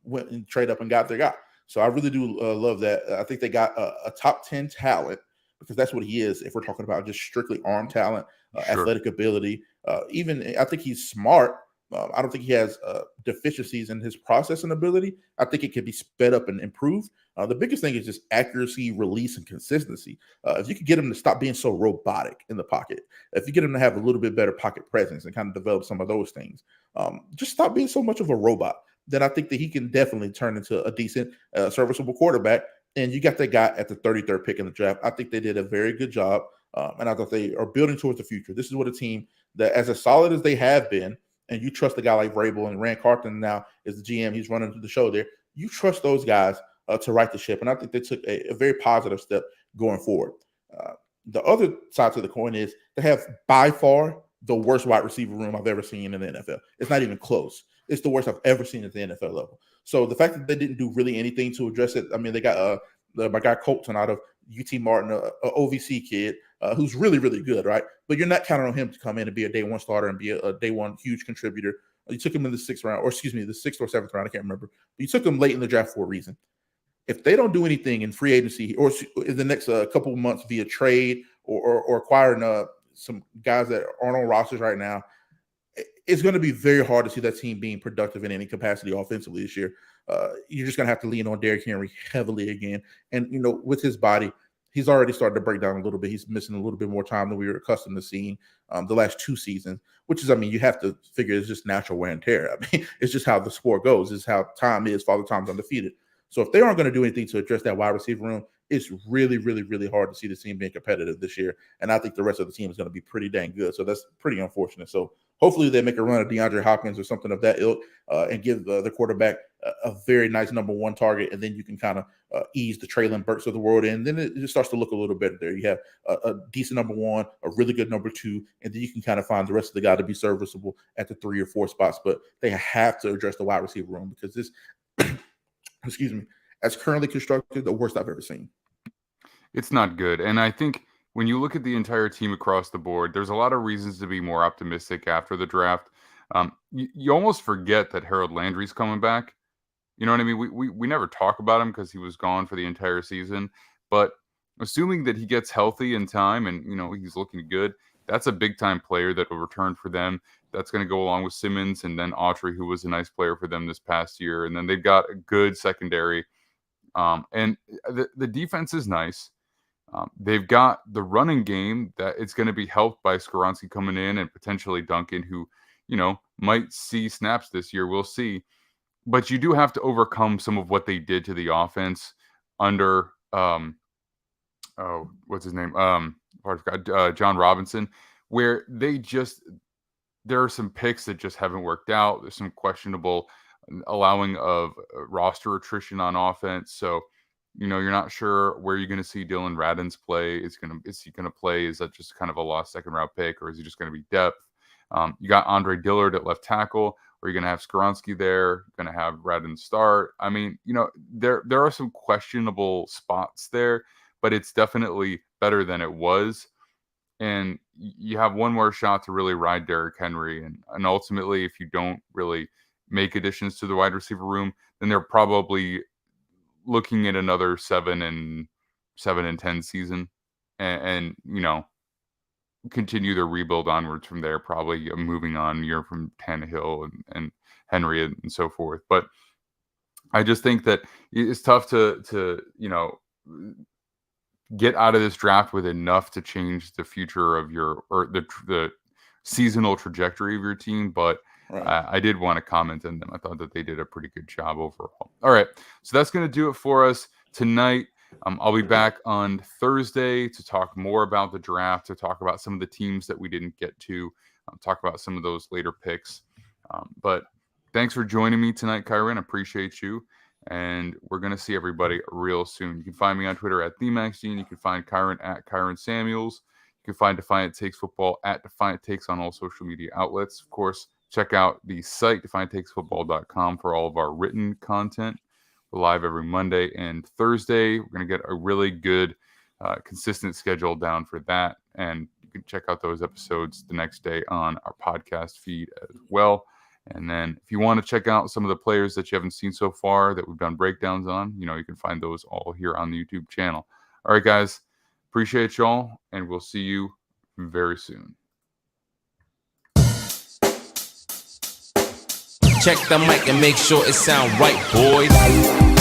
went and trade up and got their guy. So I really do love that. I think they got a top 10 talent because that's what he is. If we're talking about just strictly arm talent, athletic ability, even I think he's smart. I don't think he has deficiencies in his processing ability. I think it can be sped up and improved. The biggest thing is just accuracy, release, and consistency. If you could get him to stop being so robotic in the pocket, if you get him to have a little bit better pocket presence and kind of develop some of those things, just stop being so much of a robot, then I think that he can definitely turn into a decent, serviceable quarterback. And you got that guy at the 33rd pick in the draft. I think they did a very good job. And I thought they are building towards the future. This is what a team that, as solid as they have been, and you trust a guy like Vrabel and Rand Carthon now is the GM. He's running the show there. You trust those guys to right the ship. And I think they took a very positive step going forward. The other side to the coin is they have by far the worst wide receiver room I've ever seen in the NFL. It's not even close. It's the worst I've ever seen at the NFL level. So the fact that they didn't do really anything to address it, I mean, they got my guy Colton out of UT Martin, a OVC kid who's really, really good, right? But you're not counting on him to come in and be a day one starter and be a day one huge contributor. You took him in the sixth round, or excuse me, the sixth or seventh round, I can't remember. But you took him late in the draft for a reason. If they don't do anything in free agency or in the next couple of months via trade or acquiring some guys that aren't on rosters right now, it's going to be very hard to see that team being productive in any capacity offensively this year. You're just going to have to lean on Derrick Henry heavily again. And, you know, with his body, he's already started to break down a little bit. He's missing a little bit more time than we were accustomed to seeing the last 2 seasons, which is, I mean, you have to figure it's just natural wear and tear. I mean, it's just how the sport goes. It's how time is. Father Time's undefeated. So if they aren't going to do anything to address that wide receiver room, it's really, really, really hard to see the team being competitive this year. And I think the rest of the team is going to be pretty dang good. So that's pretty unfortunate. So hopefully they make a run of DeAndre Hopkins or something of that ilk and give the quarterback a very nice number 1 target. And then you can kind of ease the Traylon Burks of the world in. Then it just starts to look a little better there. You have a decent number 1, a really good number 2, and then you can kind of find the rest of the guy to be serviceable at the 3 or 4 spots. But they have to address the wide receiver room because this, excuse me, as currently constructed, the worst I've ever seen.
It's not good. And I think when you look at the entire team across the board, there's a lot of reasons to be more optimistic after the draft. You almost forget that Harold Landry's coming back. You know what I mean? We never talk about him because he was gone for the entire season. But assuming that he gets healthy in time and, you know, he's looking good, that's a big-time player that will return for them. That's going to go along with Simmons and then Autry, who was a nice player for them this past year. And then they've got a good secondary. And the defense is nice. They've got the running game that it's going to be helped by Skoronski coming in and potentially Duncan, who, you know, might see snaps this year. We'll see. But you do have to overcome some of what they did to the offense under, what's his name? John Robinson, where there are some picks that just haven't worked out. There's some questionable allowing of roster attrition on offense. So, you know, you're not sure where you're going to see Dylan Radins play. Is he going to play? Is that just kind of a lost second round pick, or is he just going to be depth? You got Andre Dillard at left tackle, or you're going to have Skoronski there. You're going to have Radins start. I mean, you know, there are some questionable spots there, but it's definitely better than it was. And you have one more shot to really ride Derrick Henry. And ultimately, if you don't really make additions to the wide receiver room, then they're probably looking at another 7-10 season and you know, continue their rebuild onwards from there, probably moving on year from Tannehill and Henry and so forth. But I just think that it's tough to you know, get out of this draft with enough to change the future of the seasonal trajectory of your team. But right. I did want to comment on them. I thought that they did a pretty good job overall. All right. So that's going to do it for us tonight. I'll be back on Thursday to talk more about the draft, to talk about some of the teams that we didn't get to, talk about some of those later picks. But thanks for joining me tonight, Kyron. Appreciate you. And we're going to see everybody real soon. You can find me on Twitter at TheMaxGene. You can find Kyron at Kyron Samuels. You can find Defiant Takes Football at Defiant Takes on all social media outlets. Of course, check out the site, defianttakesfootball.com, for all of our written content. We're live every Monday and Thursday. We're going to get a really good, consistent schedule down for that. And you can check out those episodes the next day on our podcast feed as well. And then if you want to check out some of the players that you haven't seen so far that we've done breakdowns on, you can find those all here on the YouTube channel. All right, guys. Appreciate y'all, and we'll see you very soon.
Check the mic and make sure it sound right, boys.